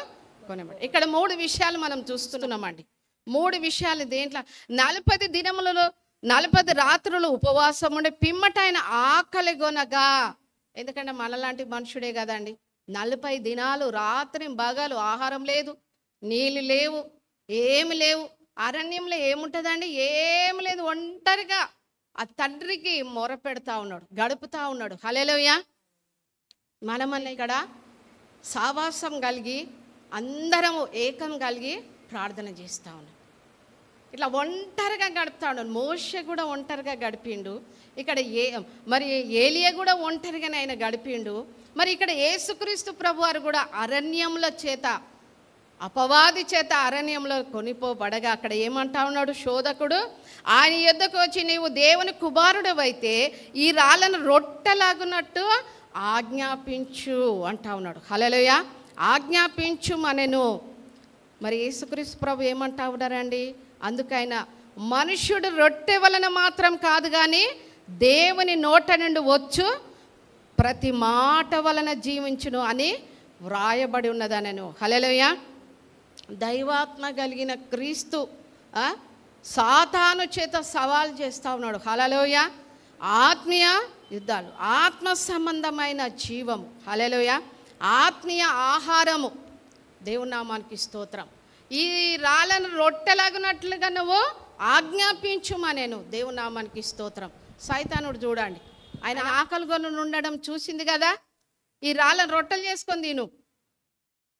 కొనబడి. ఇక్కడ 3 విషయాలు మనం చూస్తున్నామండి. 3 విషయాలు దేంట్లో 40 దినములలో 40 రాత్రులు ఉపవాసం ఉండే పిమ్మట ఆయన ఆకలి గొనగా, ఎందుకంటే మనలాంటి మనుషుడే కదండి. 40 దినాలు రాత్రి పగలు ఆహారం లేదు, నీళ్ళు లేవు, ఏమి లేవు. అరణ్యంలో ఏముంటుందండి? ఏమి లేదు. ఒంటరిగా ఆ తండ్రికి మొర పెడతా ఉన్నాడు, గడుపుతా ఉన్నాడు. హల్లెలూయా. మనమల్ల ఇక్కడ సావాసం కలిగి అందరము ఏకం కలిగి ప్రార్థన చేస్తూ ఉన్నాం. ఇట్లా ఒంటరిగా గడుపుతా ఉన్నాడు. మోషే కూడా ఒంటరిగా గడిపిండు. ఇక్కడ మరి ఏలియా కూడా ఒంటరిగానే ఆయన గడిపిండు. మరి ఇక్కడ యేసుక్రీస్తు ప్రభువారు కూడా అరణ్యముల చేత అపవాది చేత అరణ్యంలో కొనిపోబడగా అక్కడ ఏమంటా ఉన్నాడు శోధకుడు? ఆయన యొద్దకు వచ్చి నీవు దేవుని కుమారుడవైతే ఈ రాళ్ళను రొట్టెలాగునట్టు ఆజ్ఞాపించు అంటా ఉన్నాడు. హల్లెలూయా. ఆజ్ఞాపించు మనను. మరి యేసుక్రీస్తు ప్రభు ఏమంటా ఉన్నారండి? అందుకైన మనుష్యుడు రొట్టె వలన మాత్రం కాదు కానీ దేవుని నోట నుండి వచ్చు ప్రతి మాట వలన జీవించును అని వ్రాయబడి ఉన్నదనను. హల్లెలూయా. దైవాత్మ కలిగిన క్రీస్తు సాతాను చేత సవాల్ చేస్తూ ఉన్నాడు. హల్లెలూయా. ఆత్మీయ యుద్ధాలు, ఆత్మ సంబంధమైన జీవము. హల్లెలూయా. ఆత్మీయ ఆహారము. దేవుని నామానికి స్తోత్రం. ఈ రాళ్ళను రొట్టెలాగునట్లుగా నువ్వు ఆజ్ఞాపించుమనేను. దేవుని నామానికి స్తోత్రం. సైతానుడు చూడండి, ఆయన ఆకలిగొని ఉండడం చూసింది కదా, ఈ రాళ్ళను రొట్టెలు చేసుకొని తిను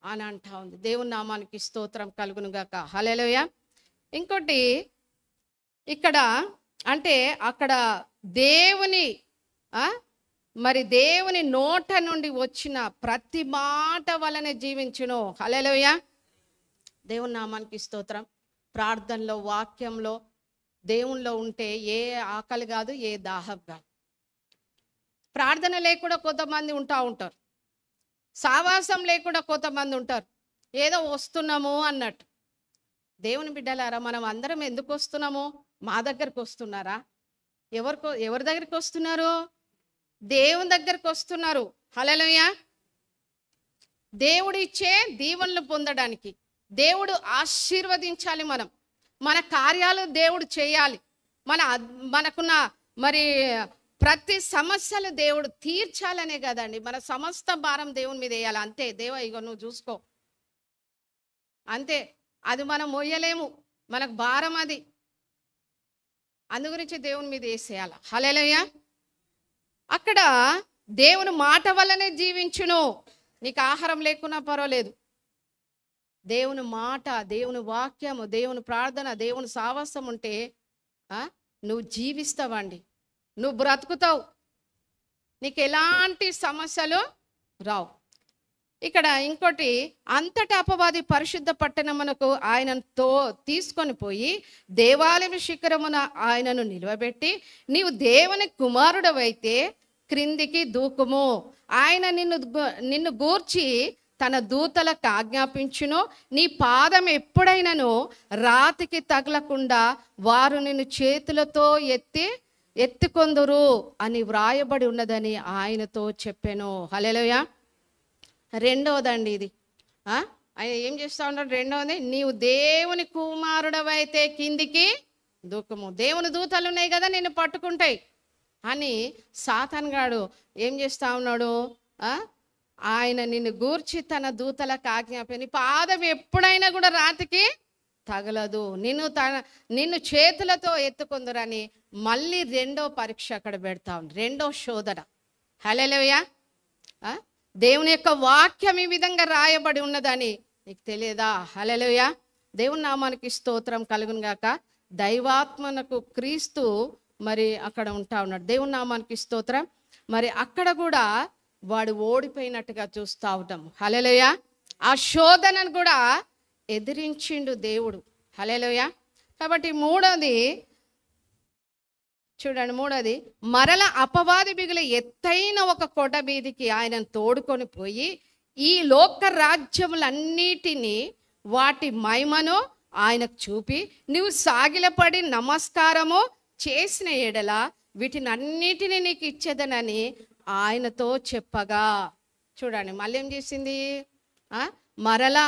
అని అంటా ఉంది. దేవుని నామానికి స్తోత్రం కలుగును గాక. హల్లెలూయా. ఇంకోటి ఇక్కడ అంటే అక్కడ దేవుని మరి దేవుని నోట నుండి వచ్చిన ప్రతి మాట వలన జీవించును. హల్లెలూయా. దేవుని నామానికి స్తోత్రం. ప్రార్థనలో వాక్యంలో దేవునిలో ఉంటే ఏ ఆకలి కాదు, ఏ దాహం కాదు. ప్రార్థన లేకుండా కొంతమంది ఉంటారు, సావాసం లేకుండా కొంతమంది ఉంటారు, ఏదో వస్తున్నాము అన్నట్టు. దేవుని బిడ్డలారా, మనం అందరం ఎందుకు వస్తున్నాము? మా దగ్గరకు వస్తున్నారా? ఎవరి దగ్గరికి వస్తున్నారు? దేవుని దగ్గరకు వస్తున్నారు. హల్లెలూయా. దేవుడు ఇచ్చే దీవెనలు పొందడానికి, దేవుడు ఆశీర్వదించాలి, మన కార్యాలు దేవుడు చేయాలి, మనకున్న మరి ప్రతి సమస్యలు దేవుడు తీర్చాలనే కదండి. మన సమస్త భారం దేవుని మీద వేయాలి. అంతే. దేవా ఇగో నువ్వు చూసుకో, అంతే. అది మనం మోయలేము, మనకు భారం అది. అందు గురించి దేవుని మీద వేసేయాలి. హల్లెలూయా. అక్కడ దేవుని మాట వల్లనే జీవించును. నీకు ఆహారం లేకున్నా పర్వాలేదు, దేవుని మాట, దేవుని వాక్యము, దేవుని ప్రార్థన, దేవుని సావాసం ఉంటే నువ్వు జీవిస్తావండి, నువ్వు బ్రతుకుతావు, నీకు ఎలాంటి సమస్యలు రావు. ఇక్కడ ఇంకోటి, అంతటా అపవాది పరిశుద్ధ పట్టణమునకు ఆయనతో తీసుకొని పోయి దేవాలయ శిఖరమున ఆయనను నిలవబెట్టి, నీవు దేవుని కుమారుడవైతే క్రిందికి దూకుము, ఆయన నిన్ను గూర్చి తన దూతలకు ఆజ్ఞాపించును, నీ పాదం ఎప్పుడైనాను రాతికి తగలకుండా వారు నిన్ను చేతులతో ఎత్తుకొందురు అని వ్రాయబడి ఉన్నదని ఆయనతో చెప్పాను. హల్లెలూయా. రెండవదండి ఇది, ఆయన ఏం చేస్తా ఉన్నాడు? రెండవది, నీవు దేవుని కుమారుడవైతే కిందికి దూకము. దేవుని దూతలు ఉన్నాయి కదా నిన్ను పట్టుకుంటాయి అని సాతాన్ గాడు ఏం చేస్తా ఉన్నాడు? ఆయన నిన్ను గూర్చి తన దూతలకు ఆజ్ఞాపి, నీ పాదం ఎప్పుడైనా కూడా రాతికి తగలదు, నిన్ను చేతులతో ఎత్తుకుందరని మళ్ళీ రెండో పరీక్ష అక్కడ పెడతా ఉంది, రెండో శోధన. హల్లెలూయా. దేవుని యొక్క వాక్యం ఈ విధంగా రాయబడి ఉన్నదని నీకు తెలియదా? హల్లెలూయా. దేవుని నామానికి స్తోత్రం కలుగును గాక. దైవాత్మనకు క్రీస్తు మరి అక్కడ ఉంటా ఉన్నాడు. దేవుని నామానికి స్తోత్రం. మరి అక్కడ కూడా వాడు ఓడిపోయినట్టుగా చూస్తూ ఉంటాం. హల్లెలూయా. ఆ శోధనను కూడా ఎదిరించిండు దేవుడు. హల్లెలూయా. కాబట్టి మూడోది చూడండి, మూడోది, మరల అపవాది బిగుల ఎత్తైన ఒక కొండ మీదికి ఆయనను తోడుకొని పోయి ఈ లోక రాజ్యములన్నిటినీ వాటి మహిమను ఆయనకు చూపి, నువ్వు సాగిలపడి నమస్కారము చేసిన ఎడల వీటిని అన్నిటినీ నీకు ఇచ్చేదనని ఆయనతో చెప్పగా. చూడండి మళ్ళీ ఏం చేసింది? మరల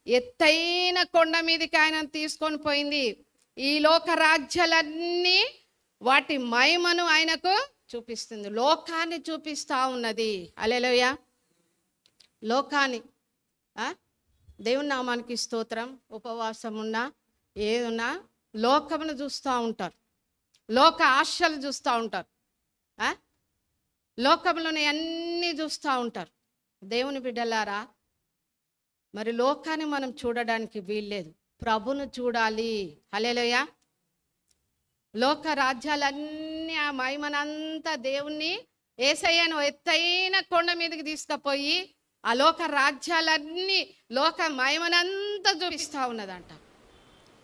ఎత్తైన కొండ మీదకి ఆయన తీసుకొని పోయింది, ఈ లోక రాజ్యాలన్నీ వాటి మహిమను ఆయనకు చూపిస్తుంది, లోకాన్ని చూపిస్తా ఉన్నది. హల్లెలూయా. లోకాన్ని, దేవుని నామానికి స్తోత్రం. ఉపవాసం ఉన్నా ఏదున్నా లోకమును చూస్తూ ఉంటారు, లోక ఆశలు చూస్తూ ఉంటారు, లోకంలోనే అన్నీ చూస్తూ ఉంటారు. దేవుని బిడ్డలారా, మరి లోకాన్ని మనం చూడడానికి వీల్లేదు, ప్రభును చూడాలి. హల్లెలూయా. లోక రాజ్యాలన్నీ ఆ మహిమనంతా దేవుణ్ణి యేసయ్యను ఎత్తైన కొండ మీదకి తీసుకుపోయి ఆ లోక రాజ్యాలన్నీ లోక మహిమనంతా చూపిస్తూ ఉన్నదంట.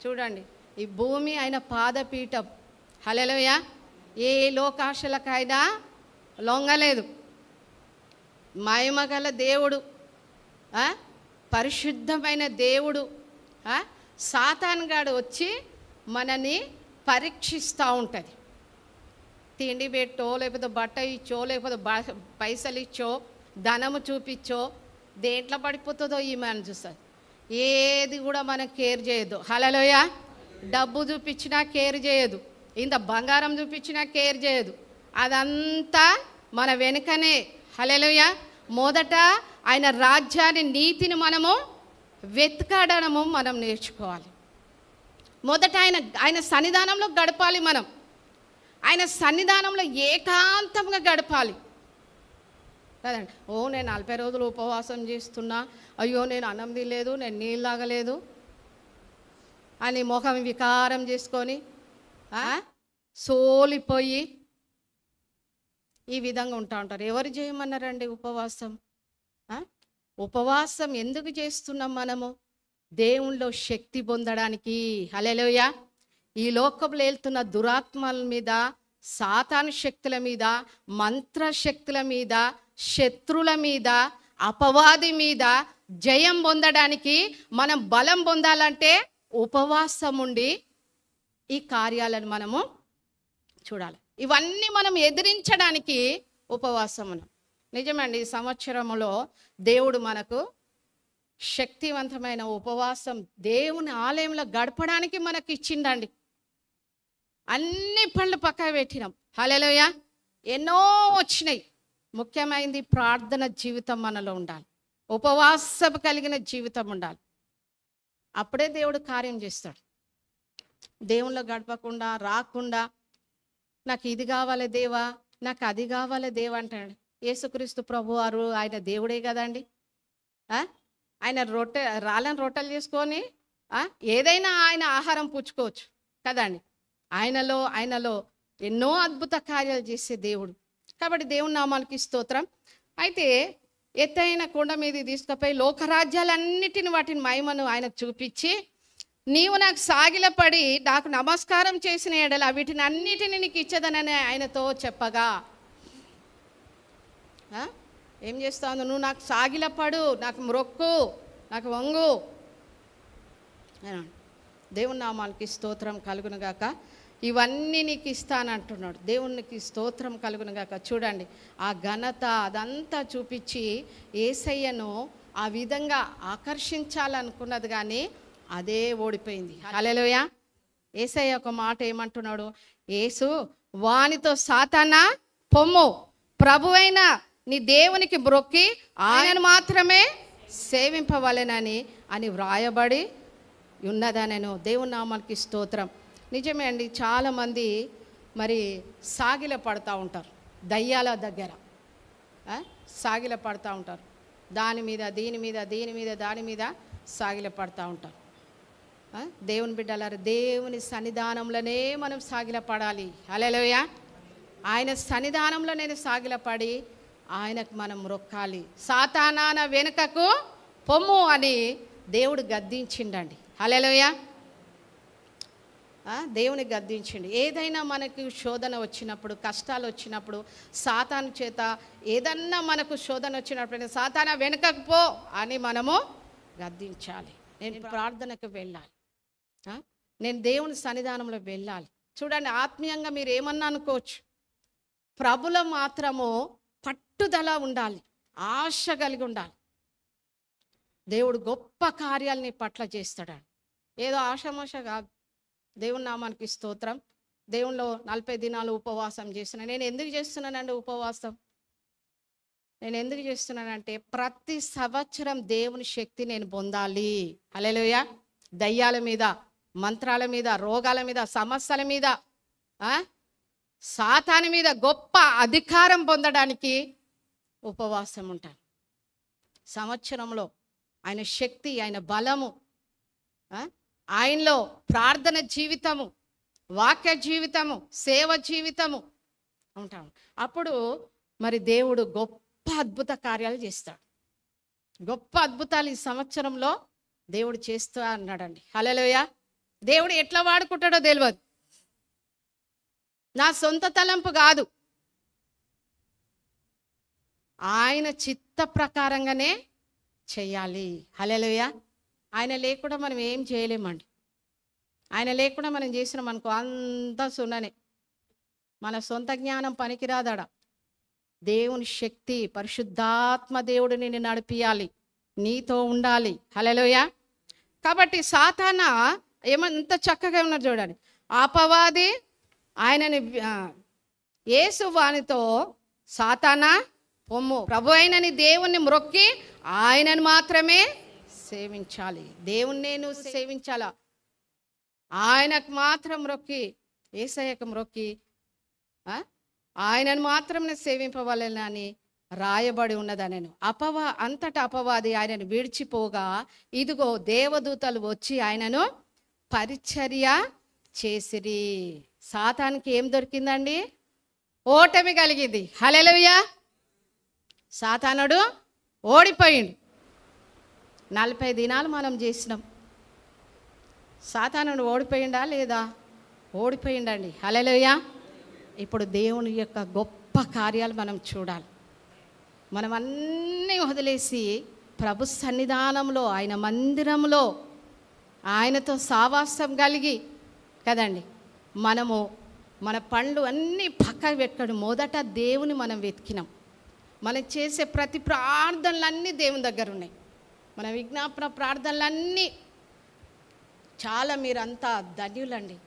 చూడండి, ఈ భూమి ఆయన పాదపీఠం. హల్లెలూయా. ఏ లోకాశలకైనా లొంగలేదు. మహిమగల దేవుడు, పరిశుద్ధమైన దేవుడు. సాతాన్ గాడు వచ్చి మనని పరీక్షిస్తూ ఉంటుంది. తిండి పెట్టో, లేకపోతే బట్ట ఇచ్చో, లేకపోతే పైసలు ఇచ్చో, ధనము చూపించో, దేంట్లో పడిపోతుందో ఈ మనం చూస్తుంది. ఏది కూడా మనం కేర్ చేయొద్దు. హల్లెలూయా. డబ్బు చూపించినా కేర్ చేయదు, ఇంత బంగారం చూపించినా కేర్ చేయదు, అదంతా మన వెనుకనే. హల్లెలూయా. మొదట ఆయన రాజ్యాన్ని, నీతిని మనము వెతకడము మనం నేర్చుకోవాలి. మొదట ఆయన సన్నిధానంలో గడపాలి. మనం ఆయన సన్నిధానంలో ఏకాంతంగా గడపాలి కదండి. నేను 40 రోజులు ఉపవాసం చేస్తున్నా, అయ్యో నేను అన్నం తినలేదు, నేను నీళ్ళు తాగలేదు అని ముఖం వికారం చేసుకొని సోలిపోయి ఈ విధంగా ఉంటా ఉంటారు. ఎవరు చేయమన్నారండి ఉపవాసం? ఉపవాసం ఎందుకు చేస్తున్నాం మనము? దేవునిలో శక్తి పొందడానికి. హల్లెలూయా. ఈ లోకంలో వెళ్తున్న దురాత్మల మీద, సాతాను శక్తుల మీద, మంత్రశక్తుల మీద, శత్రుల మీద, అపవాది మీద జయం పొందడానికి మనం బలం పొందాలంటే ఉపవాసం ఉండి ఈ కార్యాలను మనము చూడాలి. ఇవన్నీ మనం ఎదిరించడానికి ఉపవాసం ఉన్నాం. నిజమండి, ఈ సంవత్సరంలో దేవుడు మనకు శక్తివంతమైన ఉపవాసం దేవుని ఆలయంలో గడపడానికి మనకి ఇచ్చిండండి. అన్ని పనులు పక్క పెట్టినాం. హల్లెలూయా. ఎన్నో వచ్చినాయి. ముఖ్యమైనది ప్రార్థన జీవితం మనలో ఉండాలి, ఉపవాసం కలిగిన జీవితం ఉండాలి. అప్పుడే దేవుడు కార్యం చేస్తాడు. దేవునిలో గడపకుండా, రాకుండా, నాకు ఇది కావాలి దేవా, నాకు అది కావాలి దేవా అంటాడు. యేసుక్రీస్తు ప్రభువారు ఆయన దేవుడే కదండి. ఆయన రాళ్ళని రొట్టెలు చేసుకొని ఏదైనా ఆయన ఆహారం పుచ్చుకోవచ్చు కదండి. ఆయనలో ఎన్నో అద్భుత కార్యాలు చేసే దేవుడు. కాబట్టి దేవుని నామానికి స్తోత్రం. అయితే ఎత్తైన కొండ మీద తీసుకుపోయి లోకరాజ్యాలన్నిటిని వాటిని మహిమను ఆయనకు చూపించి, నీవు నాకు సాగిలపడి నాకు నమస్కారం చేసిన ఎడల వీటిని అన్నిటిని నీకు ఇచ్చేదనని ఆయనతో చెప్పగా, ఏం చేస్తావు? నువ్వు నాకు సాగిలపడు, నాకు మ్రొక్కు, నాకు వంగు. దేవుని నామానికి స్తోత్రం కలుగునుగాక. ఇవన్నీ నీకు ఇస్తానంటున్నాడు. దేవునికి స్తోత్రం కలుగునుగాక. చూడండి, ఆ ఘనత అదంతా చూపించి యేసయ్యను ఆ విధంగా ఆకర్షించాలనుకున్నది, కానీ అదే ఓడిపోయింది. హల్లెలూయా. యేసయ్య ఒక మాట ఏమంటున్నాడు? యేసు వానితో, సాతానా పొమ్ము, ప్రభువైన నీ దేవునికి మ్రొక్కి ఆయనను మాత్రమే సేవింపవలెనని అని వ్రాయబడి ఉన్నదనెను. దేవుని నామానికి స్తోత్రం. నిజమే అండి, చాలామంది మరి సాగిల పడుతూ ఉంటారు, దయ్యాల దగ్గర సాగిల పడుతూ ఉంటారు. దాని మీద దీని మీద దాని మీద సాగిల పడుతూ ఉంటారు. దేవుని బిడ్డలారా, దేవుని సన్నిధానంలోనే మనం సాగిల పడాలి. హల్లెలూయా. ఆయన సన్నిధానంలో నేను సాగిల పడి ఆయనకు మనం మొక్కాలి. సాతానా వెనుకకు పొమ్ము అని దేవుడు గద్దించిండండి. హల్లెలూయా. దేవుని గద్దించండి. ఏదైనా మనకు శోధన వచ్చినప్పుడు, కష్టాలు వచ్చినప్పుడు, సాతాను చేత ఏదన్నా మనకు శోధన వచ్చినప్పుడు సాతానా వెనుకకు పో అని మనము గద్దించాలి. నేను ప్రార్థనకు వెళ్ళాలి, నేను దేవుని సన్నిధానంలో వెళ్ళాలి. చూడండి, ఆత్మీయంగా మీరు ఏమన్నా అనుకోవచ్చు, ప్రభులో మాత్రము పట్టుదల ఉండాలి, ఆశ కలిగి ఉండాలి. దేవుడు గొప్ప కార్యాలని పట్ల చేస్తాడు. ఏదో ఆషామాష కాదు. దేవుని నామానికి స్తోత్రం. దేవునిలో 40 దినాలు ఉపవాసం చేస్తున్నాను. నేను ఎందుకు చేస్తున్నానండి ఉపవాసం? నేను ఎందుకు చేస్తున్నానంటే ప్రతి సంవత్సరం దేవుని శక్తి నేను పొందాలి. హల్లెలూయా. దయ్యాల మీద, మంత్రాల మీద, రోగాల మీద, సమస్యల మీద, సాతాను మీద గొప్ప అధికారం పొందడానికి ఉపవాసం ఉంటాను. సంవత్సరంలో ఆయన శక్తి, ఆయన బలము, ఆయనలో ప్రార్థన జీవితము, వాక్య జీవితము, సేవ జీవితము ఉంటాము. అప్పుడు మరి దేవుడు గొప్ప అద్భుత కార్యాలు చేస్తాడు. గొప్ప అద్భుతాలు ఈ సంవత్సరంలో దేవుడు చేస్తా అన్నాడండి. హల్లెలూయా. దేవుడు ఎట్లా వాడుకుంటాడో తెలియదు. నా సొంత తలంపు కాదు, ఆయన చిత్త ప్రకారంగానే చెయ్యాలి. హల్లెలూయా. ఆయన లేకుండా మనం ఏం చేయలేమండి. ఆయన లేకుండా మనం చేసినాం అనుకో అంతా సున్ననే. మన సొంత జ్ఞానం పనికిరాదాడ. దేవుని శక్తి, పరిశుద్ధాత్మ దేవుడు నిన్ను నడిపియాలి, నీతో ఉండాలి. హల్లెలూయా. కాబట్టి సాతానా ఎంత చక్కగా ఉన్నారు చూడండి. అపవాది ఆయనని యేసు వానితో, సాతానా పొమ్ము, ప్రభు అయినని దేవుణ్ణి మ్రొక్కి ఆయనను మాత్రమే సేవించాలి. దేవుణ్ణి నేను సేవించాలా, ఆయనకు మాత్రం మ్రొక్కి, యేసయ్యకు మ్రొక్కి ఆయనను మాత్రమే సేవింపవలెనని రాయబడి ఉన్నదనెను. అంతటా అపవాది ఆయనను విడిచిపోగా ఇదిగో దేవదూతలు వచ్చి ఆయనను పరిచర్య చేసిరి. సాతానికి ఏం దొరికిందండి? ఓటమి కలిగింది. హల్లెలూయా. సాతానుడు ఓడిపోయిండు. 40 దినాలు మనం చేసినాం. సాతానుడు ఓడిపోయిందా లేదా? ఓడిపోయిండండి. హల్లెలూయా. ఇప్పుడు దేవుని యొక్క గొప్ప కార్యాలు మనం చూడాలి. మనం అన్నీ వదిలేసి ప్రభు సన్నిధానంలో, ఆయన మందిరంలో ఆయనతో సావాసం కలిగి కదండి మనము మన పనులు అన్నీ పక్కకు పెట్టుకొని మొదట దేవుని మనం వెతికినాం. మనం చేసే ప్రతి ప్రార్థనలన్నీ దేవుని దగ్గర ఉన్నాయి. మన విజ్ఞాపన ప్రార్థనలన్నీ చాలా, మీరంతా ధన్యులండి.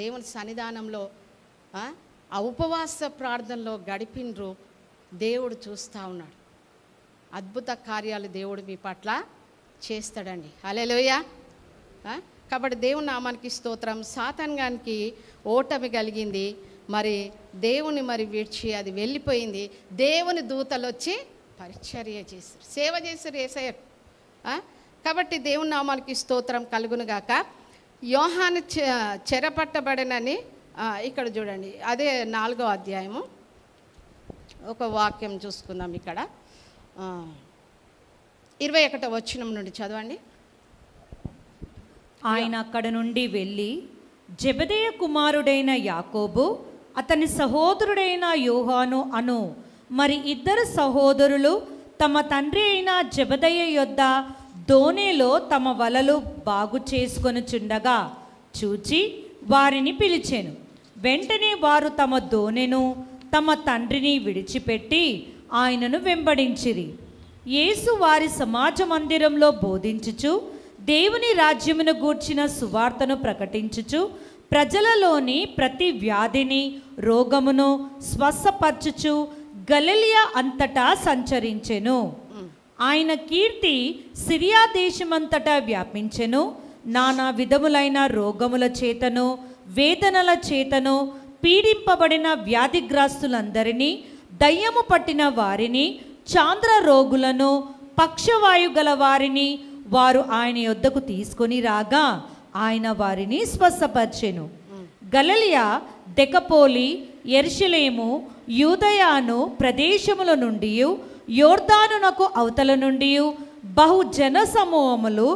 దేవుని సన్నిధానంలో ఆ ఉపవాస ప్రార్థనలో గడిపినరు. దేవుడు చూస్తూ ఉన్నాడు. అద్భుత కార్యాలు దేవుడు మీ పట్ల చేస్తాడండి. హల్లెలూయా. కాబట్టి దేవుని నామానికి స్తోత్రం. సాతాను గానికి ఓటమి కలిగింది. మరి దేవుని మరి విడిచి అది వెళ్ళిపోయింది. దేవుని దూతలు వచ్చి పరిచర్య చేశారు, సేవ చేశారు యేసయ్య. కాబట్టి దేవుని నామానికి స్తోత్రం కలుగునుగాక. యోహాను చెరపట్టబడనని ఇక్కడ చూడండి, అదే 4వ అధ్యాయము ఒక వాక్యం చూసుకుందాం. ఇక్కడ 21వ వచనం నుండి చదవండి. ఆయన అక్కడ నుండి వెళ్ళి జెబెదయి కుమారుడైన యాకోబు, అతని సహోదరుడైన యోహాను అను మరి 2 సహోదరులు తమ తండ్రి అయిన జెబెదయి యొద్ద దోణిలో తమ వలలు బాగు చేసుకొనుచుండగా చూచి వారిని పిలిచెను. వెంటనే వారు తమ దోణెను తమ తండ్రిని విడిచిపెట్టి ఆయనను వెంబడించిరి. యేసు వారి సమాజ మందిరంలో బోధించుచు దేవుని రాజ్యమును గూర్చిన సువార్తను ప్రకటించుచు ప్రజలలోని ప్రతి వ్యాధిని రోగమును స్వస్థపరచుచు గలిలయ అంతటా సంచరించెను. ఆయన కీర్తి సిరియా దేశమంతటా వ్యాపించెను. నానా విధములైన రోగముల చేతను వేదనల చేతను పీడింపబడిన వ్యాధిగ్రస్తులందరినీ, దయ్యము పట్టిన వారిని, చాంద్ర రోగులను, పక్షవాయు గల వారిని వారు ఆయన యొద్దకు తీసుకొని రాగా ఆయన వారిని స్వస్థపరిచెను. గలిలయ, దెకపోలి, యెరూషలేము, యూదయాను ప్రదేశముల నుండి యోర్దానునకు అవతల నుండి బహుజన సమూహములు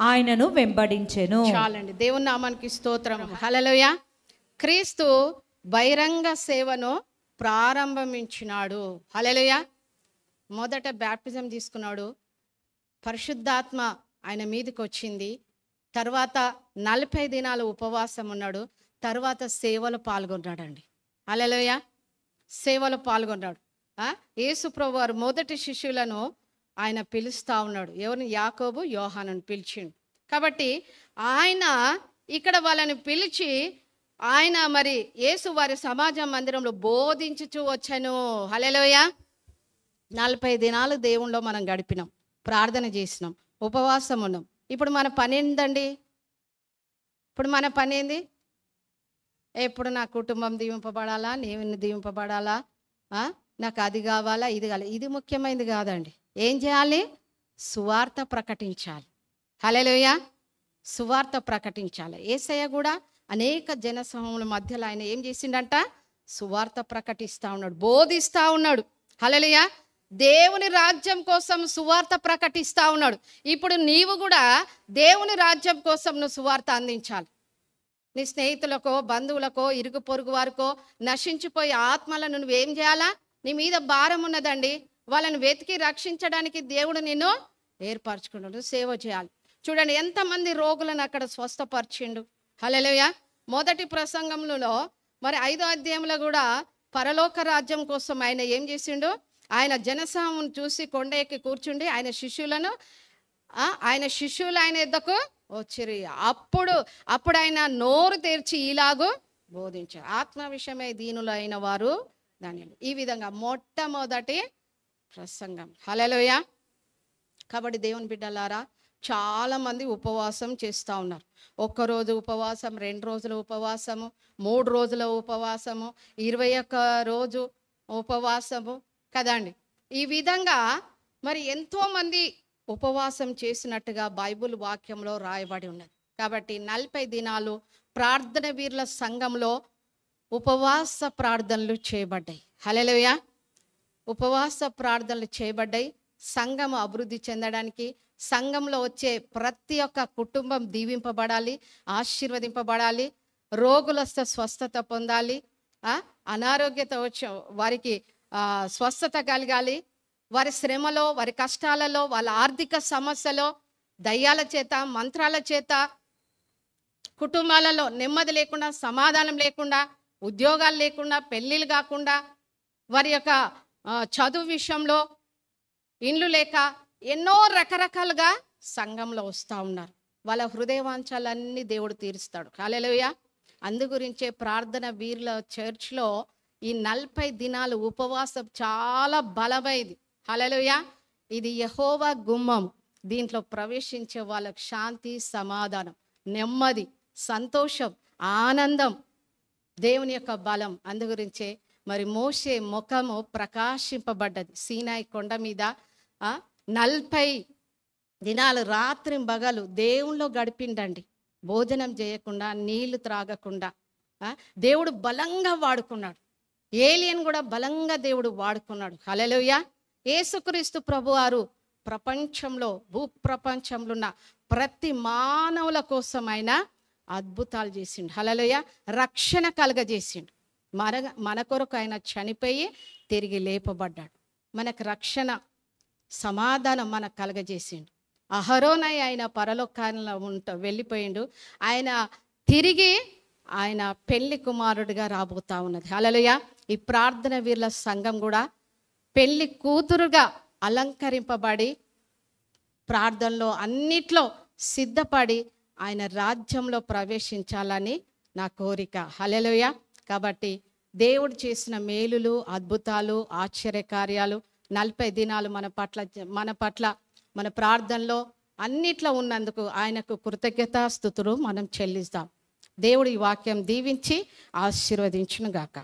ఆయనను వెంబడించెను. చాలండి. దేవుని నామానికి స్తోత్రం. హల్లెలూయా. క్రీస్తు బహిరంగ సేవను ప్రారంభించినాడు. హల్లెలూయా. మొదట బ్యాప్టిజం తీసుకున్నాడు, పరిశుద్ధాత్మ ఆయన మీదకి వచ్చింది. తర్వాత 40 దినాలు ఉపవాసం ఉన్నాడు. తర్వాత సేవలో పాల్గొన్నాడండి. హల్లెలూయా. సేవలో పాల్గొన్నాడు. యేసు ప్రభువు వారు మొదటి శిష్యులను ఆయన పిలుస్తూ ఉన్నాడు. ఎవరిని? యాకోబు, యోహానుని పిలిచిండు. కాబట్టి ఆయన ఇక్కడ వాళ్ళని పిలిచి ఆయన మరి యేసు వారి సమాజ మందిరంలో బోధించుచూ వచ్చాను. హల్లెలూయా. 40 దినాలు దేవుణ్ణిలో మనం గడిపినాం, ప్రార్థన చేసినాం, ఉపవాసం ఉన్నాం. ఇప్పుడు మన పని ఏందండి? ఇప్పుడు మన పని ఏంది? ఎప్పుడు నా కుటుంబం దీవింపబడాలా, నేను దీవింపబడాలా, నాకు అది కావాలా, ఇది కావాలి, ఇది ముఖ్యమైనది కాదండి. ఏం చేయాలి? సువార్త ప్రకటించాలి. హల్లెలూయా. సువార్త ప్రకటించాలి. యేసయ్య కూడా అనేక జనసమూహముల మధ్యలో ఆయన ఏం చేసిండంట? సువార్త ప్రకటిస్తూ ఉన్నాడు, బోధిస్తూ ఉన్నాడు. హల్లెలూయా. దేవుని రాజ్యం కోసం సువార్త ప్రకటిస్తూ ఉన్నాడు. ఇప్పుడు నీవు కూడా దేవుని రాజ్యం కోసం నువ్వు సువార్త అందించాలి. నీ స్నేహితులకో, బంధువులకో, ఇరుగు పొరుగు వారికో నశించిపోయే ఆత్మలను నువ్వేం చేయాలా? నీ మీద భారం ఉన్నదండి. వాళ్ళని వెతికి రక్షించడానికి దేవుడు నిన్ను ఏర్పరచుకున్నాడు. సేవ చేయాలి. చూడండి ఎంతమంది రోగులను అక్కడ స్వస్థపరిచిండు. హల్లెలూయా. మొదటి ప్రసంగంలో మరి 5వ అధ్యాయంలో కూడా పరలోక రాజ్యం కోసం ఆయన ఏం చేసిండు? ఆయన జనసమూహం చూసి కొండ ఎక్కి కూర్చుండి ఆయన శిష్యులు ఆయన ఎద్దకు వచ్చిరి. అప్పుడు ఆయన నోరు తెరిచి ఇలాగూ బోధించారు, ఆత్మ విషయమై దీనులు అయిన వారు దాని. ఈ విధంగా మొట్టమొదటి ప్రసంగం. హల్లెలూయా. కాబట్టి దేవుని బిడ్డలారా, చాలామంది ఉపవాసం చేస్తూ ఉన్నారు. 1 రోజు ఉపవాసం, 2 రోజుల ఉపవాసము, 3 రోజుల ఉపవాసము, 21 రోజు ఉపవాసము కదండి. ఈ విధంగా మరి ఎంతోమంది ఉపవాసం చేసినట్టుగా బైబిల్ వాక్యంలో రాయబడి ఉన్నది. కాబట్టి 40 దినాలు ప్రార్థన వీరుల సంఘంలో ఉపవాస ప్రార్థనలు చేయబడ్డాయి. హల్లెలూయా. ఉపవాస ప్రార్థనలు చేయబడ్డాయి. సంఘం అభివృద్ధి చెందడానికి, సంఘంలో వచ్చే ప్రతి ఒక్క కుటుంబం దీవింపబడాలి, ఆశీర్వదింపబడాలి, రోగుల స్వస్థత పొందాలి, అనారోగ్యత వచ్చే వారికి స్వస్థత కలగాలి, వారి శ్రమలో, వారి కష్టాలలో, వాళ్ళ ఆర్థిక సమస్యలో, దయ్యాల చేత, మంత్రాల చేత కుటుంబాలలో నెమ్మది లేకుండా, సమాధానం లేకుండా, ఉద్యోగాలు లేకుండా, పెళ్ళిళ్ళు కాకుండా, వారి యొక్క చదువు విషయంలో ఇండ్లు లేక ఎన్నో రకరకాలుగా సంఘంలో వస్తూ ఉన్నారు. వాళ్ళ హృదయవాంఛలన్నీ దేవుడు తీరుస్తాడు. హల్లెలూయా. అందు గురించే ప్రార్థన వీరుల చర్చ్లో ఈ 40 దినాలు ఉపవాసం చాలా బలమైంది. హల్లెలూయా. ఇది యెహోవా గుమ్మం. దీంట్లో ప్రవేశించే వాళ్ళకు శాంతి, సమాధానం, నెమ్మది, సంతోషం, ఆనందం దేవుని యొక్క బలం. అందు గురించే మరి మోషే ముఖము ప్రకాశింపబడ్డది. సీనాయి కొండ మీద 40 దినాలు రాత్రింబగలు దేవునిలో గడిపిండండి. భోజనం చేయకుండా, నీళ్లు త్రాగకుండా. దేవుడు బలంగా వాడుకున్నాడు. ఏలియన్ కూడా బలంగా దేవుడు వాడుకున్నాడు. హల్లెలూయా. యేసుక్రీస్తు ప్రభువారు ప్రపంచంలో, భూప్రపంచంలో ఉన్న ప్రతి మానవుల కోసం ఆయన అద్భుతాలు చేసిండు. హల్లెలూయా. రక్షణ కలగజేసిండు. మన కొరకు ఆయన చనిపోయి తిరిగి లేపబడ్డాడు. మనకు రక్షణ, సమాధానం మనకు కలగజేసిండు. అహరోనై ఆయన పరలోకాల్లో వెళ్ళిపోయిండు. ఆయన తిరిగి ఆయన పెళ్లి కుమారుడిగా రాబోతా ఉన్నది. హల్లెలూయా. ఈ ప్రార్థన వీరుల సంఘం కూడా పెళ్లి కూతురుగా అలంకరింపబడి, ప్రార్థనలో అన్నిట్లో సిద్ధపడి ఆయన రాజ్యంలో ప్రవేశించాలని నా కోరిక. హల్లెలూయా. కాబట్టి దేవుడు చేసిన మేలులు, అద్భుతాలు, ఆశ్చర్యకార్యాలు 40 దినాలు మన పట్ల మన ప్రార్థనలో అన్నిట్లో ఉన్నందుకు ఆయనకు కృతజ్ఞతాస్తుతులు మనం చెల్లిస్తాం. దేవుడు ఈ వాక్యం దీవించి ఆశీర్వదించును గాక.